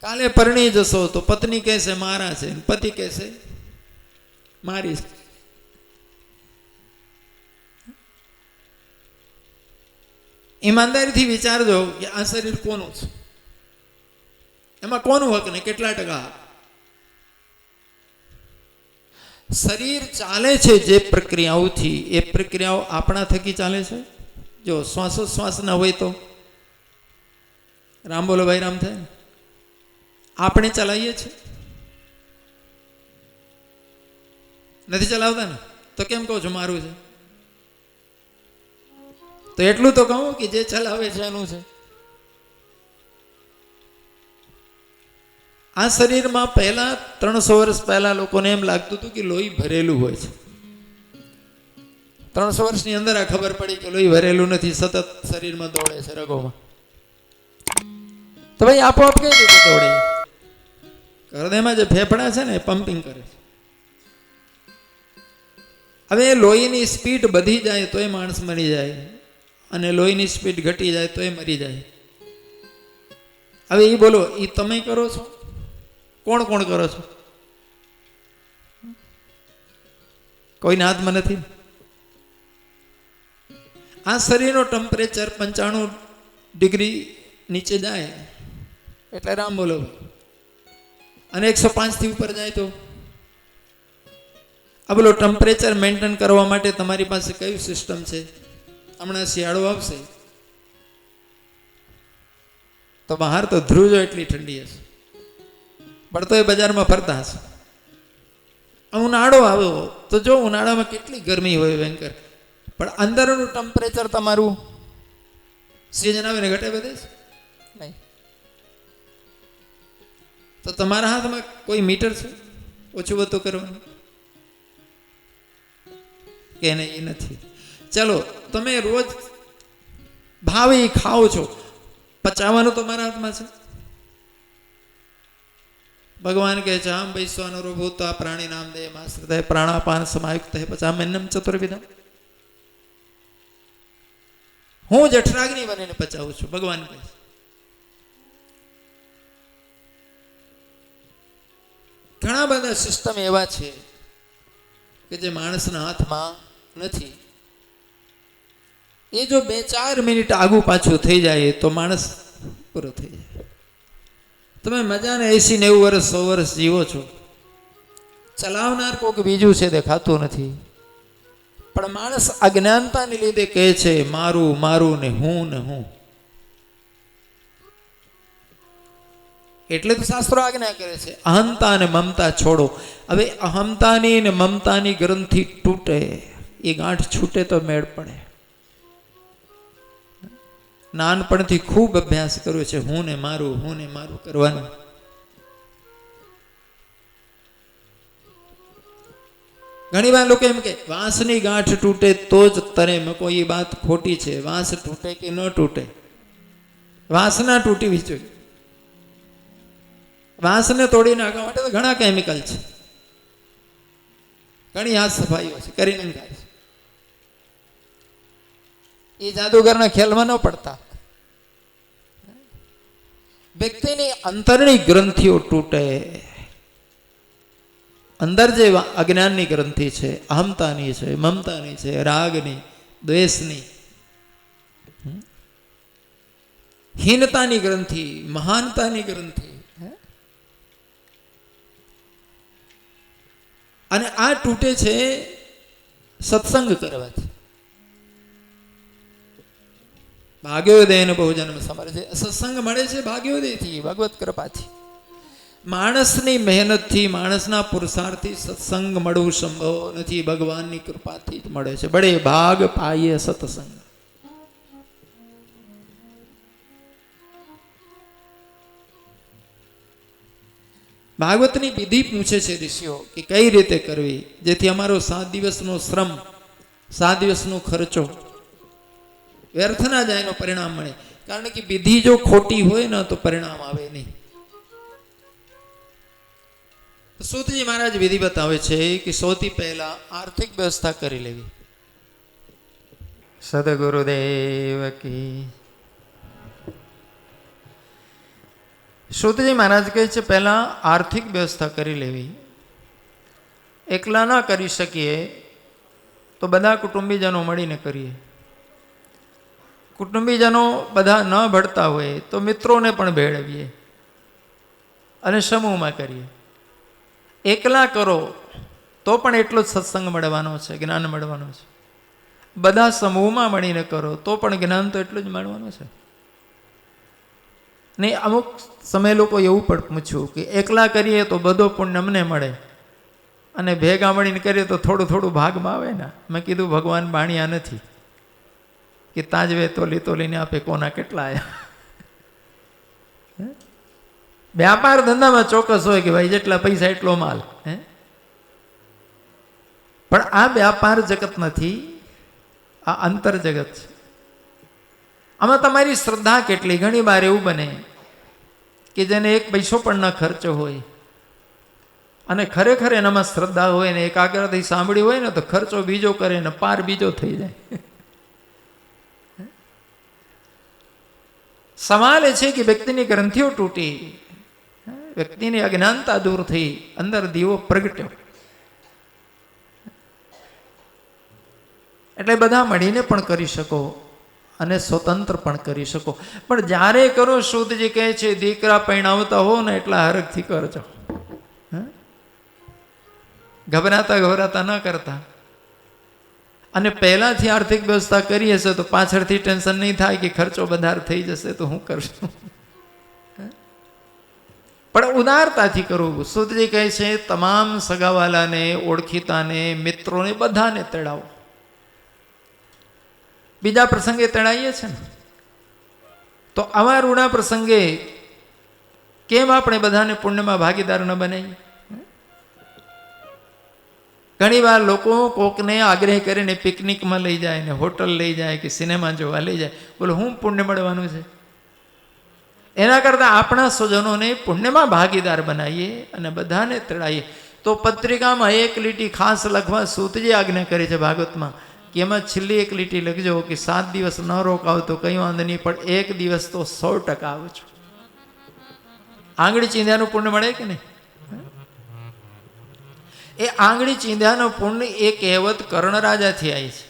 કાલે પરણી જશો તો પત્ની કહેશે મારા છે, પતિ કહેશે મારી છે. ઈમાનદારીથી વિચારજો કે આ શરીર કોનું છે, એમાં કોનું હક ને કેટલા ટકા હક? શરીર ચાલે છે જે પ્રક્રિયાઓથી, એ પ્રક્રિયાઓ આપણા થકી ચાલે છે. જો શ્વાસોશ્વાસ ન હોય તો રામ બોલો ભાઈ રામ થાય ને. આપણે ચલાવીએ છીએ, નથી ચલાવતા ને, તો કેમ કહો છો મારું છે? તો એટલું તો કહું કે જે ચલાવે છે એનું છે. આ શરીરમાં પહેલા 300 વર્ષ પહેલા લોકોને એમ લાગતું હતું કે લોહી ભરેલું હોય છે. 300 વર્ષની અંદર આ ખબર પડી કે લોહી ભરેલું નથી, સતત શરીરમાં દોડે છે રગોમાં. તો ભાઈ આપોઆપ કઈ રીતે દોડે? હૃદયમાં જે ફેફડા છે ને એ પમ્પિંગ કરે છે. હવે લોહીની સ્પીડ વધી જાય તોય માણસ મરી જાય, અને લોહીની સ્પીડ ઘટી જાય તોય મરી જાય. હવે એ બોલો, એ તમે કરો છો? કોણ કોણ કરો છો? કોઈના હાથમાં નથી. આ શરીરનો ટેમ્પરેચર 95 ડિગ્રી નીચે જાય એટલે રામ બોલો, અને 105 થી ઉપર જાય તો આ બોલો. ટેમ્પરેચર મેન્ટેન કરવા માટે તમારી પાસે કયું સિસ્ટમ છે? હમણાં શિયાળો આવશે તો બહાર તો ધ્રુજો એટલી ઠંડી હશે, પણ તો એ બજારમાં ફરતા હશે. ઉનાળો આવ્યો તો જો ઉનાળામાં કેટલી ગરમી હોય ભયંકર, પણ અંદરનું ટેમ્પરેચર તમારું સિઝન આવે ને ઘટે બધે નહીં. તો તમારા હાથમાં કોઈ મીટર છે ઓછું વધતું કરવાનું કે નહીં? એ નથી. ચલો તમે રોજ ભાવે ખાઓ છો, પચાવવાનું તો મારા હાથમાં છે. ભગવાન કહે છે આમ વૈશ્વાનરો ભૂત્વા પ્રાણી નામ દે માશ્રિત પ્રાણાપાન સમાયુક્ત પચામ્યન્નમ ચતુર્વિધમ. હું જઠરાગ્નિ બનીને પચાવું છું, ભગવાન કહે છે. ઘણા બધા સિસ્ટમ એવા છે કે જે માણસના હાથમાં નથી. એ જો 2-4 મિનિટ આગું પાછું થઈ જાય તો માણસ પૂરો થઈ જાય. તમે મજાને 80-90 વર્ષ 100 વર્ષ જીવો છો, ચલાવનાર કોઈક બીજું છે દેખાતું નથી, પણ માણસ અજ્ઞાનતાને લીધે કહે છે મારું મારું ને હું. એટલે તો શાસ્ત્રો આજ્ઞા કરે છે અહંતા અને મમતા છોડો. હવે અહંતાની ને મમતાની ગ્રંથિ તૂટે, એ ગાંઠ છૂટે તો મેળ પડે. નાનપણથી ખૂબ અભ્યાસ કર્યો છે હું ને મારું કરવાનું. ઘણી વાર લોકો એમ કે વાંસની ગાંઠ તૂટે તો જ તને મૂકો. એ વાત ખોટી છે. વાંસ તૂટે કે ન તૂટે, વાંસ ના તૂટવી જોઈએ. વાંસને તોડી નાખવા માટે તો ઘણા કેમિકલ છે, ઘણી હાથ સફાઈઓ છે, કરીને ખાય છે. એ જાદુગરના ખેલમાં ન પડતા. વ્યક્તિની અંતરની ગ્રંથિઓ તૂટે. અંદર જે અજ્ઞાનની ગ્રંથિ છે, અહમતાની છે, મમતાની છે, રાગની, દ્વેષની, હીનતાની ગ્રંથિ, મહાનતાની ગ્રંથિ, અને આ તૂટે છે સત્સંગ કરવાથી. ભાગ્યોદયને બહુજન્મ સમર્થે. સત્સંગ મળે છે ભાગ્યોદયથી, ભગવત કૃપાથી. માણસની મહેનતથી, માણસના પુરુષાર્થથી સત્સંગ મળવું સંભવ નથી, ભગવાનની કૃપાથી જ મળે છે. બડે ભાગ પાઈએ સત્સંગ. ભાગવતની વિધિ પૂછે છે ઋષિઓ કે કઈ રીતે કરવી જેથી અમારો 7 દિવસનો શ્રમ, 7 દિવસનો ખર્ચો વ્યર્થ ના જાય, એનું પરિણામ મળે. કારણ કે વિધિ જો ખોટી હોય ને તો પરિણામ આવે નહીં. સૂતજી મહારાજ વિધિ બતાવે છે કે સૌથી પહેલા આર્થિક વ્યવસ્થા કરી લેવી. સદગુરુદેવ કી. સૂતજી મહારાજ કહે છે પહેલા આર્થિક વ્યવસ્થા કરી લેવી. એકલા ના કરી શકીએ તો બધા કુટુંબીજનો મળીને કરીએ. કુટુંબીજનો બધા ન ભળતા હોય તો મિત્રોને પણ ભેળવીએ અને સમૂહમાં કરીએ. એકલા કરો તો પણ એટલો જ સત્સંગ મળવાનો છે, જ્ઞાન મળવાનું છે. બધા સમૂહમાં મળીને કરો તો પણ જ્ઞાન તો એટલું જ મળવાનું છે. નહીં, અમુક સમય લોકો એવું પણ પૂછ્યું કે એકલા કરીએ તો બધો પુણ્ય અમને મળે અને ભેગા મળીને કરીએ તો થોડું થોડું ભાગમાં આવે ને. મેં કીધું ભગવાન બાણિયા નથી કે તાજવે તોલીને આપે કોના કેટલા આવ્યા. વ્યાપાર ધંધામાં ચોક્કસ હોય કે ભાઈ જેટલા પૈસા એટલો માલ. પણ આ વ્યાપાર જગત નથી, આ અંતર જગત છે. આમાં તમારી શ્રદ્ધા કેટલી. ઘણી વાર એવું બને કે જેને એક પૈસો પણ ન ખર્ચો હોય અને ખરેખર એનામાં શ્રદ્ધા હોય ને એકાગ્રતાથી સાંભળી હોય ને તો ખર્ચો બીજો કરે ને પાર બીજો થઈ જાય. સવાલ એ છે કે વ્યક્તિની ગ્રંથિઓ તૂટી, વ્યક્તિની અજ્ઞાનતા દૂર થઈ, અંદર દીવો પ્રગટ્યો. એટલે બધા મળીને પણ કરી શકો અને સ્વતંત્ર પણ કરી શકો. પણ જ્યારે કરો, શુદ્ધજી કહે છે દીકરા પરણાવતા હો ને એટલા હરખથી કરજો. ગભરાતા ન કરતા. અને પહેલાથી આર્થિક વ્યવસ્થા કરી હશે તો પાછળથી ટેન્શન નહીં થાય કે ખર્ચો વધારે થઈ જશે તો હું કરશું. પણ ઉદારતાથી કરવું. શુદ્ધજી કહે છે તમામ સગાવાલાને, ઓળખીતાને, મિત્રોને બધાને તેડાવો. બીજા પ્રસંગે તેડાઈએ છે ને, તો આવા રૂડા પ્રસંગે કેમ આપણે બધાને પુણ્યમાં ભાગીદાર ન બનાવીએ? ઘણી વાર લોકો કોકને આગ્રહ કરીને પિકનિકમાં લઈ જાય ને હોટલ લઈ જાય કે સિનેમા જોવા લઈ જાય. બોલો હું પુણ્ય મળવાનું છે? એના કરતાં આપણા સ્વજનોને પુણ્યમાં ભાગીદાર બનાવીએ અને બધાને તેડાઈએ. તો પત્રિકામાં એક લીટી ખાસ લખવા સૂતજી આજ્ઞા કરી છે ભાગવતમાં કે એમાં છેલ્લી એક લીટી લખજો કે 7 દિવસ ન રોકાવ તો કંઈ વાંધો નહીં, પણ 1 દિવસ તો 100% આવજો. આંગળી ચીંધ્યાનું પુણ્ય મળે કે નહીં? એ આંગળી ચીંધ્યાનો પુણ્ય એ કહેવત કર્ણ રાજાથી આવી છે.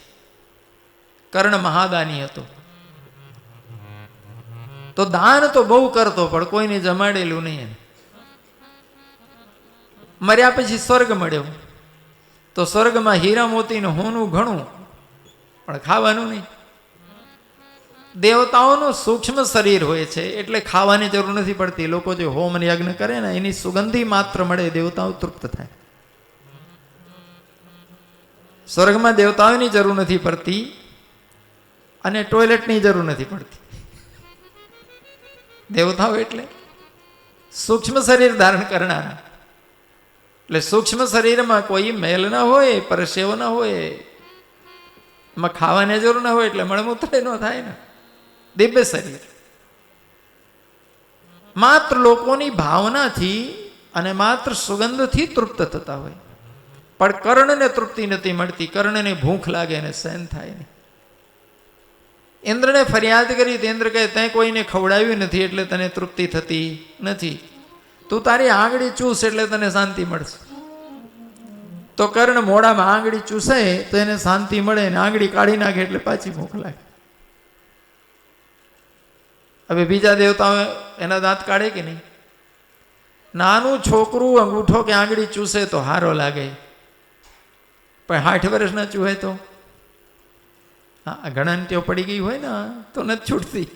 કર્ણ મહાદાની હતો તો દાન તો બહુ કરતો પણ કોઈને જમાડેલું નહીં. મર્યા પછી સ્વર્ગ મળ્યો તો સ્વર્ગમાં હીરા મોતીનું હોનું ઘણું પણ ખાવાનું નહીં. દેવતાઓનું સૂક્ષ્મ શરીર હોય છે એટલે ખાવાની જરૂર નથી પડતી. લોકો જે હોમ અને યજ્ઞ કરે ને એની સુગંધી માત્ર મળે દેવતાઓ તૃપ્ત થાય. સ્વર્ગમાં દેવતાઓની જરૂર નથી પડતી અને ટોયલેટની જરૂર નથી પડતી. દેવતાઓ એટલે સૂક્ષ્મ શરીર ધારણ કરનારા. એટલે સૂક્ષ્મ શરીરમાં કોઈ મેલ ના હોય, પરસેવો ના હોય, એમાં ખાવાની જરૂર ના હોય એટલે મળમૂત્ર ન થાય ને. દિવ્ય શરીર માત્ર લોકોની ભાવનાથી અને માત્ર સુગંધથી તૃપ્ત થતા હોય. પણ કર્ણને તૃપ્તિ નથી મળતી. કર્ણને ભૂખ લાગે ને સહન થાય નહીં. ઇન્દ્રને ફરિયાદ કરી તો ઇન્દ્ર કહે તે કોઈને ખવડાવ્યું નથી એટલે તને તૃપ્તિ થતી નથી. તું તારી આંગળી ચૂસ એટલે તને શાંતિ મળશે. તો કર્ણ મોઢામાં આંગળી ચૂસે તો એને શાંતિ મળે ને આંગળી કાઢી નાખે એટલે પાછી ભૂખ લાગે. હવે બીજા દેવતાઓ એના દાંત કાઢે કે નહીં? નાનું છોકરું અંગૂઠો કે આંગળી ચૂસે તો હારો લાગે, પણ 60 વર્ષના ચૂહે તો હા ઘણા ટેવ પડી ગઈ હોય ને તો નથી છૂટતી.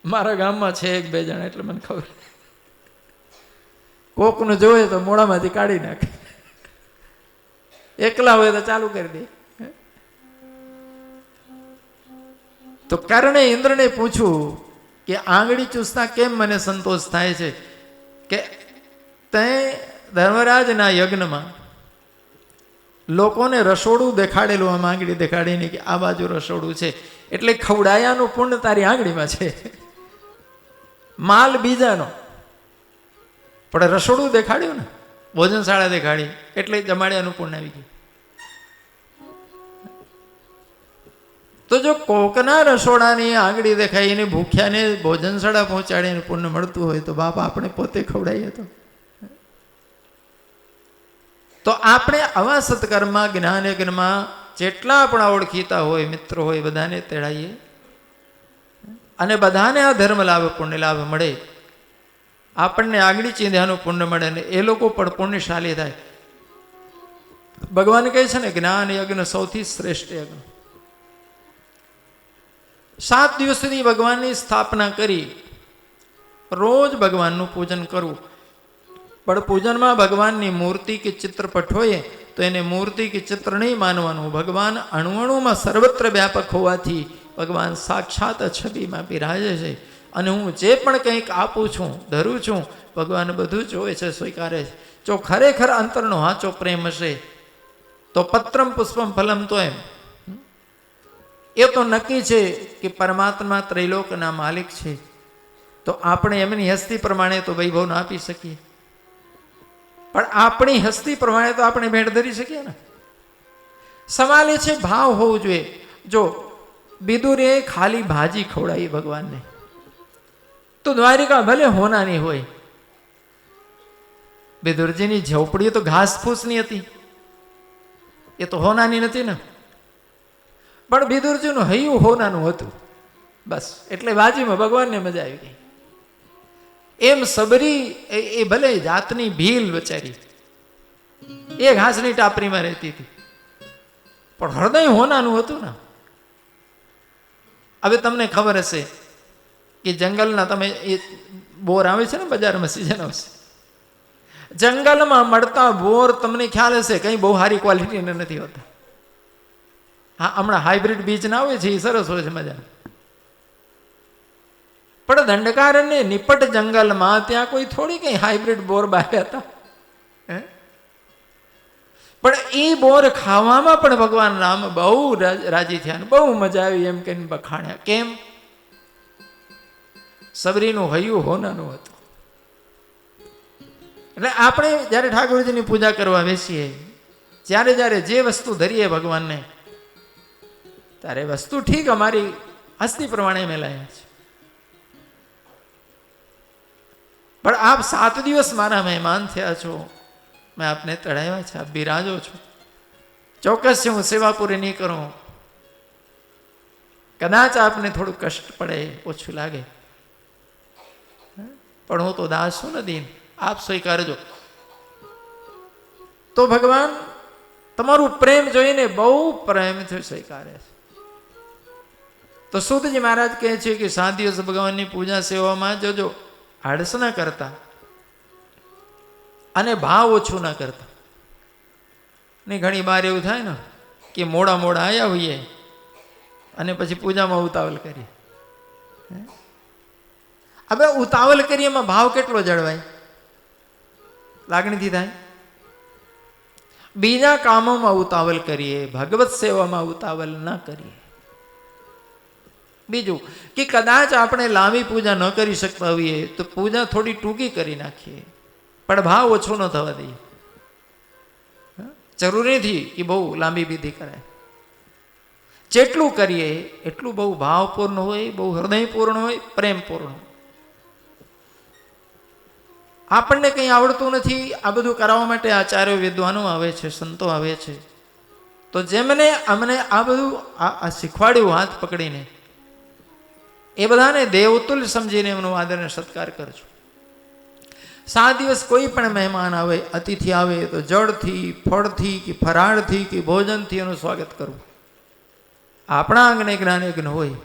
મારા ગામમાં છે 1-2 જણા એટલે મને ખબર. કોકનું જોવે તો મોઢામાંથી કાઢી નાખે, એકલા હોય તો ચાલુ કરી દે. તો કર્ણે ઇન્દ્રને પૂછ્યું કે આંગળી ચૂસતા કેમ મને સંતોષ થાય છે? કે તે ધર્મરાજના યજ્ઞમાં લોકોને રસોડું દેખાડેલું, આમ આંગળી દેખાડીને કે આ બાજુ રસોડું છે એટલે ખવડાયાનું પુણ્ય તારી આંગળીમાં છે. માલ બીજાનો પણ રસોડું દેખાડ્યું ને, ભોજનશાળા દેખાડી એટલે જમાડ્યાનું પુણ્ય આવી ગયું. તો જો કોકના રસોડાની આંગળી દેખાય એને ભૂખ્યાને ભોજનશાળા પહોંચાડીને પુણ્ય મળતું હોય તો બાપ આપણે પોતે ખવડાવીએ તો આપણે આવા સત્કર્મમાં જ્ઞાન યજ્ઞમાં જેટલા આપણા ઓળખીતા હોય, મિત્રો હોય, બધાને તેડાઈએ અને બધાને આ ધર્મ લાભ પુણ્ય લાભ મળે. આપણને આંગળી ચીંધ્યાનું પુણ્ય મળે ને એ લોકો પણ પુણ્યશાળી થાય. ભગવાન કહે છે ને જ્ઞાન યજ્ઞ સૌથી શ્રેષ્ઠ યજ્ઞ. 7 દિવસ સુધી ભગવાનની સ્થાપના કરી, રોજ ભગવાનનું પૂજન કરવું. પણ પૂજનમાં ભગવાનની મૂર્તિ કે ચિત્રપટ હોય તો એને મૂર્તિ કે ચિત્ર નહીં માનવાનું. ભગવાન અણુઅણુમાં સર્વત્ર વ્યાપક હોવાથી ભગવાન સાક્ષાત છબીમાં બિરાજે છે. અને હું જે પણ કંઈક આપું છું, ધરું છું, ભગવાન બધું જોવે છે, સ્વીકારે છે. જો ખરેખર અંતરનો સાચો પ્રેમ હશે તો પત્રમ પુષ્પમ ફલમ તો એમ એ તો નક્કી છે કે પરમાત્મા ત્રૈલોકના માલિક છે, તો આપણે એમની હસ્તી પ્રમાણે તો વૈભવ ના આપી શકીએ, પણ આપણી હસ્તી પ્રમાણે તો આપણે ભેટ ધરી શકીએ ને. સવાલ એ છે ભાવ હોવું જોઈએ. જો વિદુરે ખાલી ભાજી ખવડાવી ભગવાનને, તો દ્વારિકા ભલે હોનાની હોય, વિદુરજીની ઝોપડી તો ઘાસ ફૂસની હતી, એ તો હોનાની નથી ને. પણ વિદુરજીનું હૈયું હોનાનું હતું, બસ એટલે ભાજીમાં ભગવાનને મજા આવી ગઈ. એમ સબરી એ ભલે જાતની ભીલ બચારી, એ ઘાસની ટાપરીમાં રહેતી હતી, પણ હૃદય હોનાનું હતું ને. હવે તમને ખબર હશે કે જંગલના, તમે એ બોર આવે છે ને બજારમાં, સિઝન આવશે, જંગલમાં મળતા બોર તમને ખ્યાલ હશે કંઈ બહુ સારી ક્વોલિટીના નથી હોતા. હા, હમણાં હાઇબ્રિડ બીજ ના હોય છે, એ સરસ હોય છે, મજા. પણ દંડકારણ્ય નિપટ જંગલમાં ત્યાં કોઈ થોડી કઈ હાઇબ્રિડ બોર બાર્યા હતા. પણ એ બોર ખાવામાં પણ ભગવાન રામ બહુ રાજી થયા, બહુ મજા આવી એમ કહીને બખાણ્યા. કેમ? સબરીનું હૈયું હોનાનું હતું. એટલે આપણે જ્યારે ઠાકોરજીની પૂજા કરવા બેસીએ, જ્યારે જ્યારે જે વસ્તુ ધરીએ ભગવાનને, ત્યારે વસ્તુ ઠીક અમારી હસ્તી પ્રમાણે મેલાયા છે, પણ આપ 7 દિવસ મારા મહેમાન થયા છો, મેં આપને તળાવ્યા છે, આપ બિરાજો છો. ચોક્કસ છે હું સેવા પૂરી નહીં કરું, કદાચ આપને થોડું કષ્ટ પડે, ઓછું લાગે, પણ હું તો દાસ છું ને દીન, આપ સ્વીકારજો. તો ભગવાન તમારું પ્રેમ જોઈને બહુ પ્રેમથી સ્વીકારે છે. તો સુતજી મહારાજ કહે છે કે 7 દિવસ ભગવાનની પૂજા સેવામાં જજો, આળસ ના કરતા અને ભાવ ઓછું ના કરતા. ને ઘણી વાર એવું થાય ને કે મોડા આવ્યા હોઈએ અને પછી પૂજામાં ઉતાવળ કરીએ. હવે ઉતાવળ કરીએ એમાં ભાવ કેટલો જળવાય? લાગણીથી થાય. બીજા કામોમાં ઉતાવળ કરીએ, ભગવત સેવામાં ઉતાવળ ના કરીએ. બીજું કે કદાચ આપણે લાંબી પૂજા ન કરી શકતા હોઈએ તો પૂજા થોડી ટૂંકી કરી નાખીએ, પણ ભાવ ઓછો ન થવા દઈએ. જરૂરી નથી કે બહુ લાંબી વિધિ કરાય. જેટલું કરીએ એટલું બહુ ભાવપૂર્ણ હોય, બહુ હૃદયપૂર્ણ હોય, પ્રેમપૂર્ણ. આપણને કંઈ આવડતું નથી, આ બધું કરાવવા માટે આચાર્ય વિદ્વાનો આવે છે, સંતો આવે છે, તો જેમને અમને આ બધું આ શીખવાડ્યું હાથ પકડીને, એ બધાને દેવતુલ્ય સમજીને એમનો આદર અને સત્કાર કરજો. 7 દિવસ કોઈ પણ મહેમાન આવે, અતિથિ આવે, તો જળથી, ફળથી કે ફરાળથી કે ભોજનથી એનું સ્વાગત કરવું. આપણા આંગણે જ્ઞાન યજ્ઞ હોય,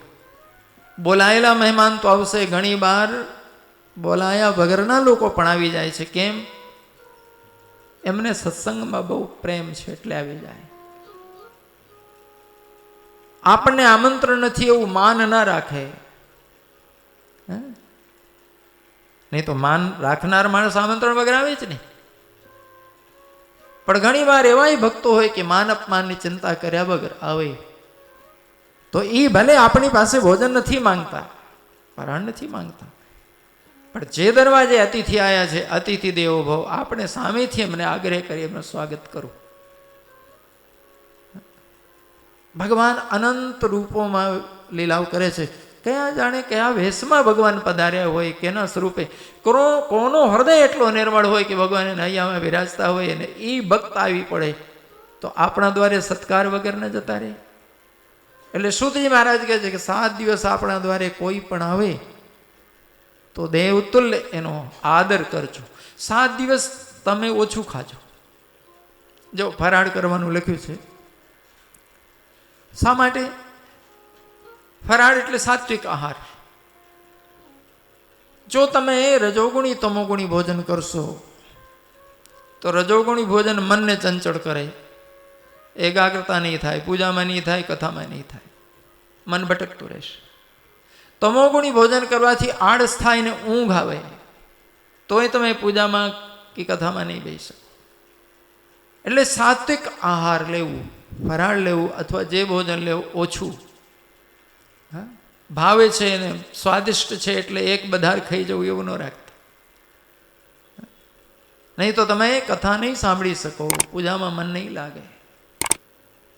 બોલાયેલા મહેમાન તો આવશે, ઘણી વાર બોલાયા વગરના લોકો પણ આવી જાય છે. કેમ? એમને સત્સંગમાં બહુ પ્રેમ છે એટલે આવી જાય. આપણને આમંત્રણ નથી એવું માન ના રાખે. નહીં તો માન રાખનાર માણસ આમંત્રણ વગર આવે જ નહીં. પણ ઘણી વાર એવાય ભક્તો હોય કે માન અપમાનની ચિંતા કર્યા વગર આવે, તો એ ભલે આપણી પાસે ભોજન નથી માંગતા, પરાણ નથી માંગતા, પણ જે દરવાજે અતિથિ આવ્યા છે, અતિથિ દેવો ભવ, આપણે સામેથી એમને આગ્રહ કરી એમનું સ્વાગત કરવું. ભગવાન અનંત રૂપોમાં લીલાઓ કરે છે. કયા જાણે કયા વેશમાં ભગવાન પધાર્યા હોય, કેના સ્વરૂપે, કોનો હૃદય એટલો નિર્મળ હોય કે ભગવાન નૈયામાં બિરાજતા હોય અને એ ભક્ત આવી પડે તો આપણા દ્વારે સત્કાર વગર ન જતા રહે. એટલે સુતજી મહારાજ કહે છે કે 7 દિવસ આપણા દ્વારે કોઈ પણ આવે તો દેવતુલ્ય એનો આદર કરજો. 7 દિવસ તમે ઓછું ખાજો, જો ફરાળ કરવાનું લખ્યું છે. શા માટે? ફરાળ એટલે સાત્વિક આહાર. જો તમે રજોગુણી તમોગુણી ભોજન કરશો તો રજોગુણી ભોજન મનને ચંચળ કરે, એકાગ્રતા નહીં થાય, પૂજામાં નહીં થાય, કથામાં નહીં થાય, મન ભટકતું રહેશે. તમોગુણી ભોજન કરવાથી આળસ થાય ને ઊંઘ આવે, તોય તમે પૂજામાં કે કથામાં નહીં બેસી શકો. એટલે સાત્વિક આહાર લેવું, ફરાળ લેવું અથવા જે ભોજન લેવું ઓછું, ભાવે છે ને સ્વાદિષ્ટ છે એટલે એક બધાર ખાઈ જવું એવું ન રાખતા. નહીં તો તમે કથા નહીં સાંભળી શકો, પૂજામાં મન નહીં લાગે.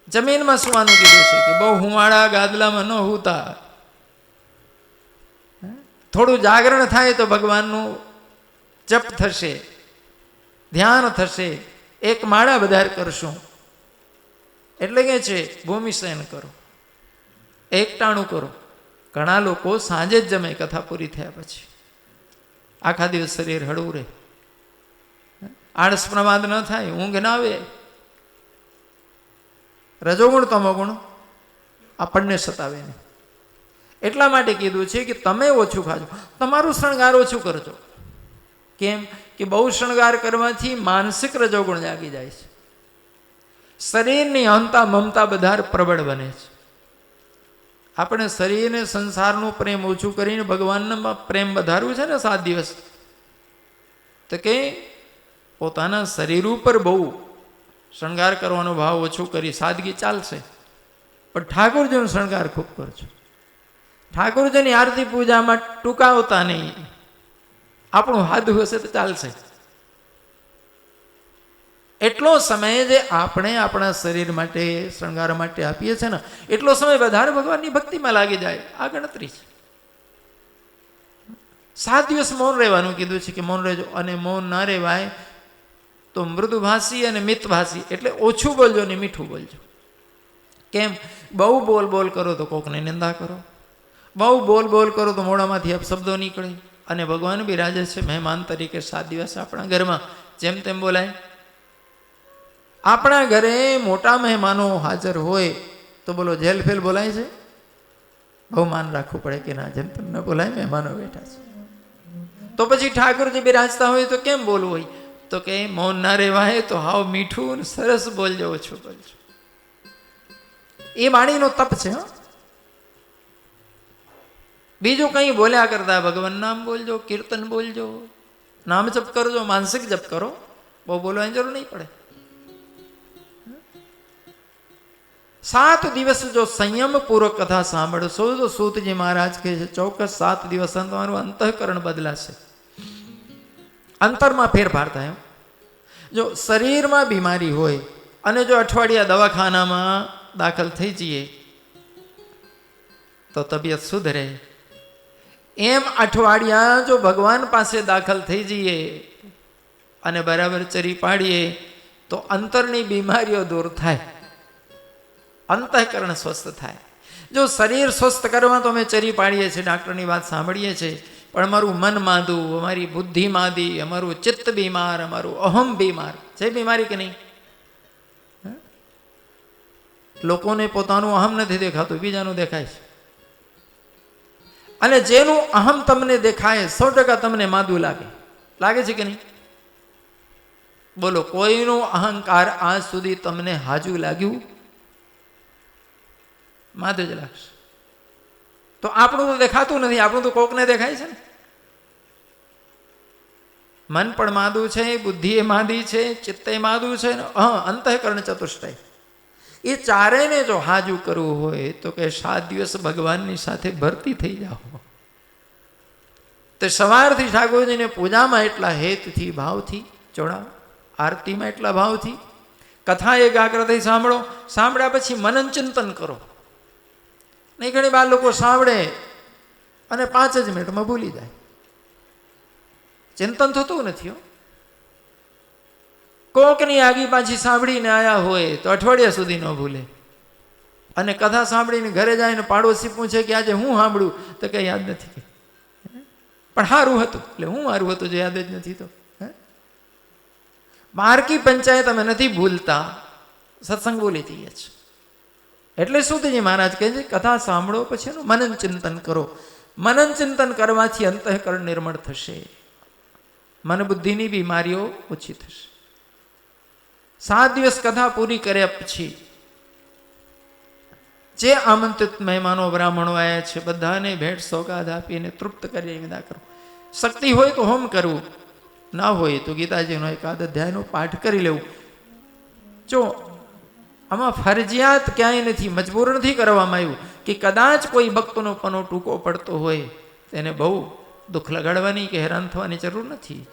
જમીનમાં સુવાનું કીધું છે કે બહુ હુંવાળા ગાદલામાં ન હુતા, થોડું જાગરણ થાય તો ભગવાનનું જપ થશે, ધ્યાન થશે, એક માળા વધાર કરશું. એટલે કે છે ભૂમિશયન કરો, એકટાણું કરો. ઘણા લોકો સાંજે જ જમે કથા પૂરી થયા પછી, આખા દિવસ શરીર હળવું રહે, આળસ પ્રમાદ ન થાય, ઊંઘ ના આવે. રજોગુણ તમોગુણ આપણને સતાવે નહીં. એટલા માટે કીધું છે કે તમે ઓછું ખાજો, તમારું શણગાર ઓછું કરજો. કેમ કે બહુ શણગાર કરવાથી માનસિક રજોગુણ જાગી જાય છે, શરીરની અહંતા મમતા બધા પ્રબળ બને છે. આપણે શરીરને સંસારનું પ્રેમ ઓછું કરીને ભગવાનના પ્રેમ વધારવું છે ને 7 દિવસ, તો કે પોતાના શરીર ઉપર બહુ શણગાર કરવાનો ભાવ ઓછું કરી સાદગી ચાલશે, પણ ઠાકોરજીનો શણગાર ખૂબ કરજો. ઠાકોરજીની આરતી પૂજામાં ટૂંકાવતા નહીં, આપણું હાથું હશે તો ચાલશે. એટલો સમય જે આપણે આપણા શરીર માટે શણગાર માટે આપીએ છીએ ને, એટલો સમય વધારે ભગવાનની ભક્તિમાં લાગી જાય, આ ગણતરી છે. 7 દિવસ મૌન રહેવાનું કીધું છે કે મૌન રહેજો. અને મૌન ના રહેવાય તો મૃદુભાષી અને મિતભાષી, એટલે ઓછું બોલજો ને મીઠું બોલજો. કેમ? બહુ બોલ બોલ કરો તો કોકને નિંદા કરો, બહુ બોલ બોલ કરો તો મોઢામાંથી અપશબ્દો નીકળે. અને ભગવાન બિરાજે છે મહેમાન તરીકે 7 દિવસ આપણા ઘરમાં, જેમ તેમ બોલાય. આપણા ઘરે મોટા મહેમાનો હાજર હોય તો બોલો જેલ ફેલ બોલાય છે? બહુ માન રાખવું પડે કે ના, જેમ તેમ ન બોલાય, મહેમાનો બેઠા છે. તો પછી ઠાકોરજી બિરાજતા હોય તો કેમ બોલવું હોય? તો કે મૌન ના રહેવાય તો હાવ મીઠું ને સરસ બોલજો, ઓછું બોલજો. એ વાણીનો તપ છે. બીજું કંઈ બોલ્યા કરતા ભગવાન નામ બોલજો, કીર્તન બોલજો, નામ જપ કરજો, માનસિક જપ કરો, બહુ બોલવાની જરૂર નહીં પડે. 7 દિવસ જો સંયમ પૂર્વક કથા સાંભળશો તો સૂતજી મહારાજ કહે છે ચોક્કસ 7 દિવસ તમારું અંતઃકરણ બદલાશે, અંતરમાં ફેરફાર થાય. જો શરીરમાં બીમારી હોય અને જો અઠવાડિયા દવાખાનામાં દાખલ થઈ જઈએ તો તબિયત સુધરે. એમ અઠવાડિયા જો ભગવાન પાસે દાખલ થઈ જઈએ અને બરાબર ચરી પાડીએ તો અંતરની બીમારીઓ દૂર થાય, અંતઃકરણ સ્વસ્થ થાય. જો શરીર સ્વસ્થ કરવા તો અમે ચરી પાડીએ છીએ, ડાક્ટરની વાત સાંભળીએ છીએ, પણ અમારું મન માંદું, અમારી બુદ્ધિ માંદી, અમારું ચિત્ત બીમાર, અમારું અહમ બીમાર છે. બીમારી કે નહીં? લોકોને પોતાનું અહમ નથી દેખાતું, બીજાનું દેખાય છે. અને જેનું અહમ તમને દેખાય 100% તમને માદું લાગે છે કે નહીં? બોલો, કોઈનો અહંકાર આજ સુધી તમને હાજુ લાગ્યું? માદું જ લાગશે. તો આપણું તો દેખાતું નથી, આપણું તો કોકને દેખાય છે ને. મન પણ માદું છે, બુદ્ધિ એ માદી છે, ચિત્ત એ માદું છે, અંતઃકરણ ચતુષ્ટય. એ ચારેયને જો હાજુ કરવું હોય તો કે 7 દિવસ ભગવાનની સાથે ભરતી થઈ જાઓ. તો સવારથી ઠાકોરજીને પૂજામાં એટલા હેતથી ભાવથી જોડાઓ, આરતીમાં એટલા ભાવથી, કથા એકાગ્રતાથી સાંભળો. સાંભળ્યા પછી મનન ચિંતન કરો. નહીં ઘણી વાર લોકો સાંભળે અને 5 જ મિનિટમાં ભૂલી જાય, ચિંતન થતું નથી. કોકની આગી પાછી સાંભળીને આવ્યા હોય તો અઠવાડિયા સુધી ન ભૂલે. અને કથા સાંભળીને ઘરે જાય ને પાડોશી પૂછે કે આજે હું સાંભળ્યું, તો કંઈ યાદ નથી, પણ સારું હતું. એટલે હું સારું હતું જે યાદ જ નથી. તો બારકી પંચાયત અમે નથી ભૂલતા, સત્સંગ ભૂલી જઈએ છીએ. એટલે સુધીજી મહારાજ કહે છે કથા સાંભળો પછી એનું મનન ચિંતન કરો. મનન ચિંતન કરવાથી અંતઃકરણ નિર્મળ થશે, મન બુદ્ધિની બીમારીઓ ઓછી થશે. 7 દિવસ કથા પૂરી કર્યા પછી જે આમંત્રિત મહેમાનો બ્રાહ્મણો આવ્યા છે બધાને ભેટ સોગાદ આપીને તૃપ્ત કરી વિદા કરો. શક્તિ હોય તો હોમ કરવું, ના હોય તો ગીતાજીનો એકાદ અધ્યાયનો પાઠ કરી લેવું. જો આમાં ફરજિયાત ક્યાંય નથી, મજબૂર નથી કરવામાં આવ્યું કે કદાચ કોઈ ભક્તનો પનો ટૂંકો પડતો હોય તેને બહુ દુઃખ લગાડવાની કે હેરાન થવાની જરૂર નથી,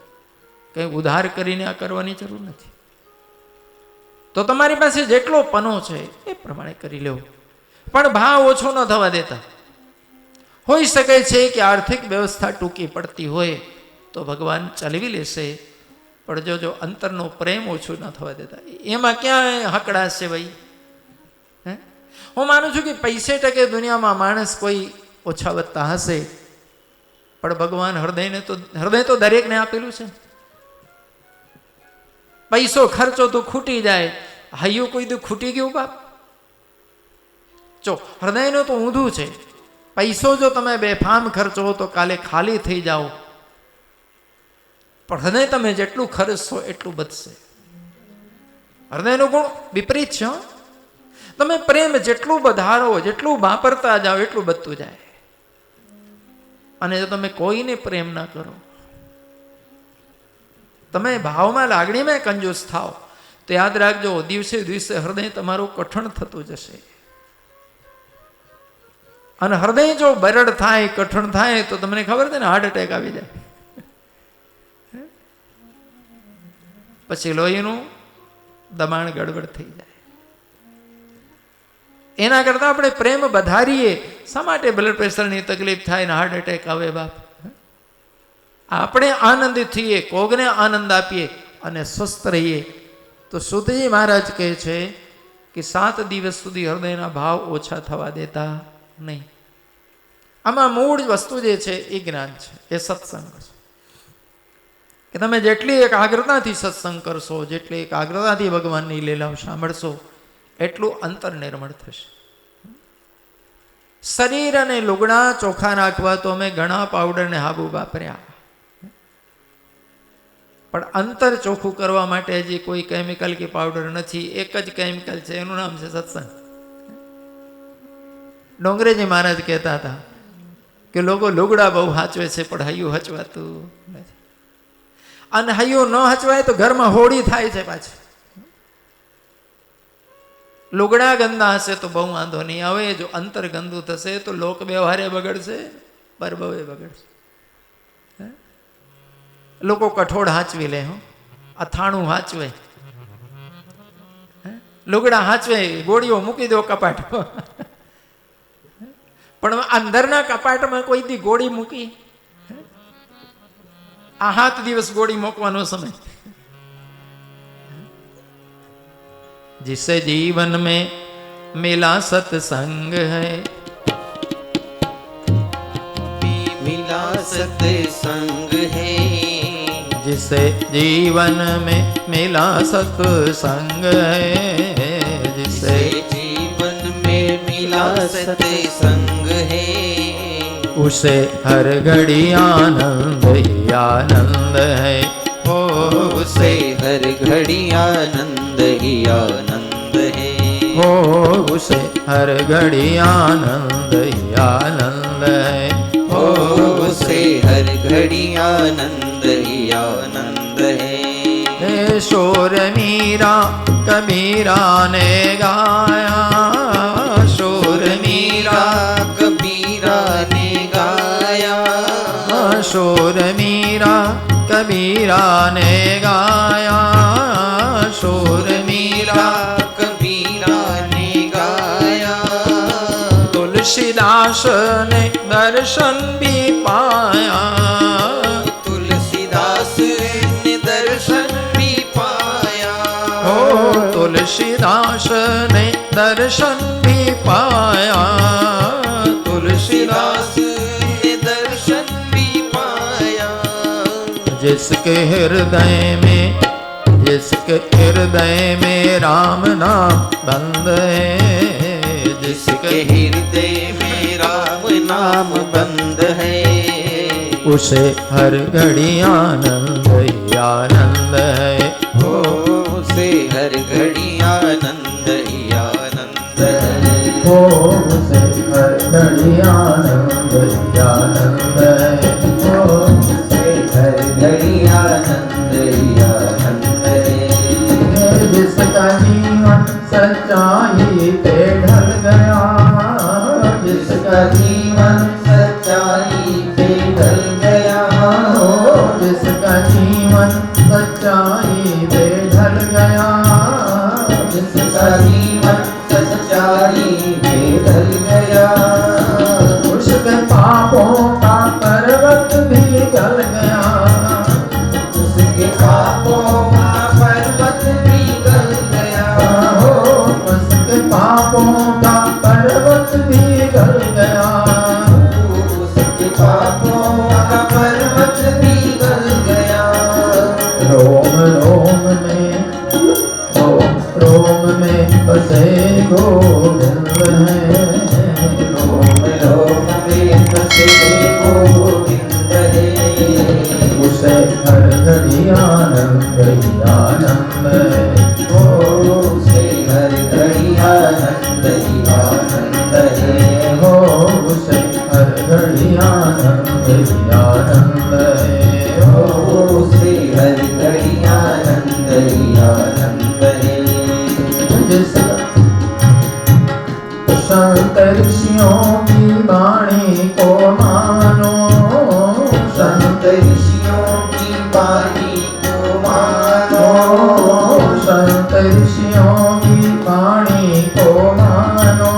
કંઈ ઉધાર કરીને આ કરવાની જરૂર નથી. તો તમારી પાસે જેટલો પનો છે એ પ્રમાણે કરી લેવો, પણ ભાવ ઓછો ન થવા દેતા. હોઈ શકે છે કે આર્થિક વ્યવસ્થા ટૂંકી પડતી હોય તો ભગવાન ચલાવી લેશે, પણ જો અંતરનો પ્રેમ ઓછો ન થવા દેતા. એમાં ક્યાં હકડાશ છે ભાઈ? હું માનું છું કે પૈસે ટકે દુનિયામાં માણસ કોઈ ઓછા વધતા હશે, પણ ભગવાન હૃદય તો દરેકને આપેલું છે. પૈસો ખર્ચો તો ખૂટી જાય, હૈયું કોઈ તો ખૂટી ગયું બાપ? જો હૃદયનું તો ઊંધું છે. પૈસો જો તમે બેફામ ખર્ચો તો કાલે ખાલી થઈ જાઓ, પણ હૃદય તમે જેટલું ખર્ચશો એટલું બચશે. હૃદયનો ગુણ વિપરીત છે. તમે પ્રેમ જેટલું વધારો, જેટલું વાપરતા જાઓ એટલું બધતું જાય. અને જો તમે કોઈને પ્રેમ ના કરો, તમે ભાવમાં લાગણીમાં કંજૂસ થાવ, તો યાદ રાખજો દિવસે દિવસે હૃદય તમારું કઠણ થતું જશે. અને હૃદય જો બરડ થાય, કઠણ થાય તો તમને ખબર છે ને, હાર્ટ એટેક આવી જાય. પછી લોહીનું દબાણ ગડબડ થઈ જાય. એના કરતાં આપણે પ્રેમ વધારીએ. શા માટે બ્લડ પ્રેશરની તકલીફ થાય ને હાર્ટ એટેક આવે બાપ? આપણે આનંદિત થઈએ, કોગને આનંદ આપીએ અને સ્વસ્થ રહીએ. તો સુતજી મહારાજ કહે છે કે 7 દિવસ સુધી હૃદયના ભાવ ઓછા થવા દેતા નહીં. આમાં મૂળ વસ્તુ જે છે એ જ્ઞાન છે, એ સત્સંગ છે. કે તમે જેટલી એકાગ્રતાથી સત્સંગ કરશો, જેટલી એકાગ્રતાથી ભગવાનની લીલાઓ સાંભળશો, એટલું અંતર નિર્મળ થશે. શરીર અને લુગડા ચોખ્ખા રાખવા તો અમે ઘણા પાવડર ને હાબુ વાપર્યા, પણ અંતર ચોખ્ખું કરવા માટે હજી કોઈ કેમિકલ કે પાવડર નથી. એક જ કેમિકલ છે, એનું નામ છે સત્સંગ. ડોંગરેજી મહારાજ કહેતા હતા કે લોકો લુગડા બહુ હાચવે છે પણ હૈયું હચવાતું નથી. અને હૈયું ન હચવાય તો ઘરમાં હોળી થાય છે પાછી. લુગડા ગંદા હશે તો બહુ વાંધો નહીં આવે, જો અંતર ગંદુ થશે તો લોક વ્યવહારે બગડશે, પરબવે બગડશે. લોકો કઠોળ હાચવી લે, અથાણું હાચવે, લુગડા હાચવે, ગોળીઓ મૂકી દો કપાટ. પણ અંદરના કપાટમાં કોઈ દી ગોળી મૂકી? આ 7 દિવસ ગોળી મૂકવાનો સમય. जिसे जीवन में मिला सत्संग है, मिला सत्संग है, जिसे जीवन में मिला सत्संग है, जिसे जीवन में मिला सत्संग है, उसे हर घड़ी आनंद ही आनंद है. ओ उसे हर घड़ी आनंद ही आनंद है, हो उसे हर घड़ी आनंद ही आनंद है. ओ उसे हर घड़ी आनंद ही आनंद है. शोर मीरा कबीरा ने गाया, शोर मीरा कबीरा ने गाया, शोर मीरा कबीरा ने गाया, शोर मीरा कबीरा ने गाया. तुलसीदास ने दर्शन भी पाया, तुलसीदास ने दर्शन भी पाया, हो तुलसीदास ने दर्शन भी पाया, तुलसीदास ने दर्शन भी पाया. जिसके हृदय में, जिस हृदय में राम नाम बंद है, जिसके हृदय में राम नाम बंद है, उसे हर घड़ी आनंद ही आनंद है। हो उसे हर घड़ी आनंद ही आनंद है, हो उसे हर घड़ी आनंद ही आनंद है, हो उसे हर घड़ी आनंद ही आनंद है। जिसका जीवन सच्चाई पे ढल गया, जिसका जीवन सच्चाई पे ढल गया, हो जिसका जीवन सच्चाई पे ढल गया, जिसका जीवन सच्चाई पे ढल गया, उसके पापों का पर्वत भी गल गया, उसके पापों का पर्वत भी गल गया, हो उसके पापों का पर्वत भी गल गया, उसके पापों का पर्वत भी गल गया, रोम रोम में रोम में बसे गोविंद है, रोम रोम में बसे गोविंद है, उसे हर घड़ी आनंद ही आनंद है, हो उसे हर घड़ी आनंद ही आनंद है, हो उसे हर घड़ी आनंद ही आनंद है, हो उसे हर घड़ी आनंद ही आनंद है। जिसका संत ऋषियों की वाणी को मानो, संत ऋषियों की वाणी को मानो, संत ऋषियों की वाणी को मानो,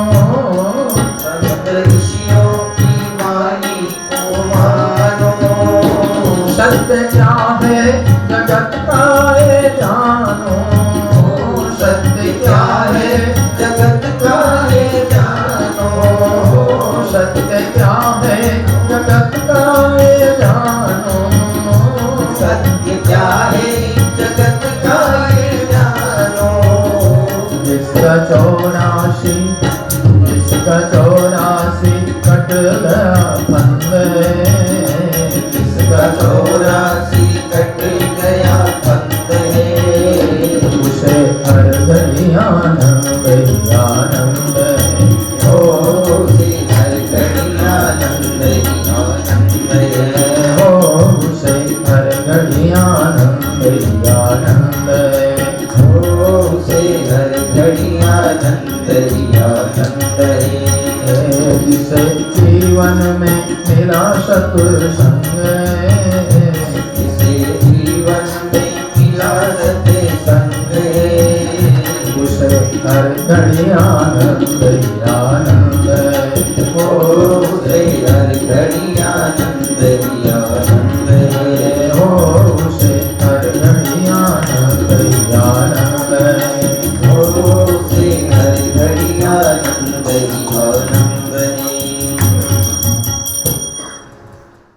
संत ऋषियों की वाणी को मानो, सत्य क्या है जगत का ये जानो, सत्य क्या है जगत का ये जानो, सत्य क्या है जगत का ये जानो, सत्य क्या है जगत का ये जानो, जिसका 84 कट गया फंद, जिसका 84 कट गया फंद है, उसे हर घड़ी आनंद ही आनंद है, हो उसे हर घड़ी आनंद ही आनंद है, हो उसे हर घड़ी आनंद ही आनंद है, हो उसे हर घड़ी आनंद ही आनंद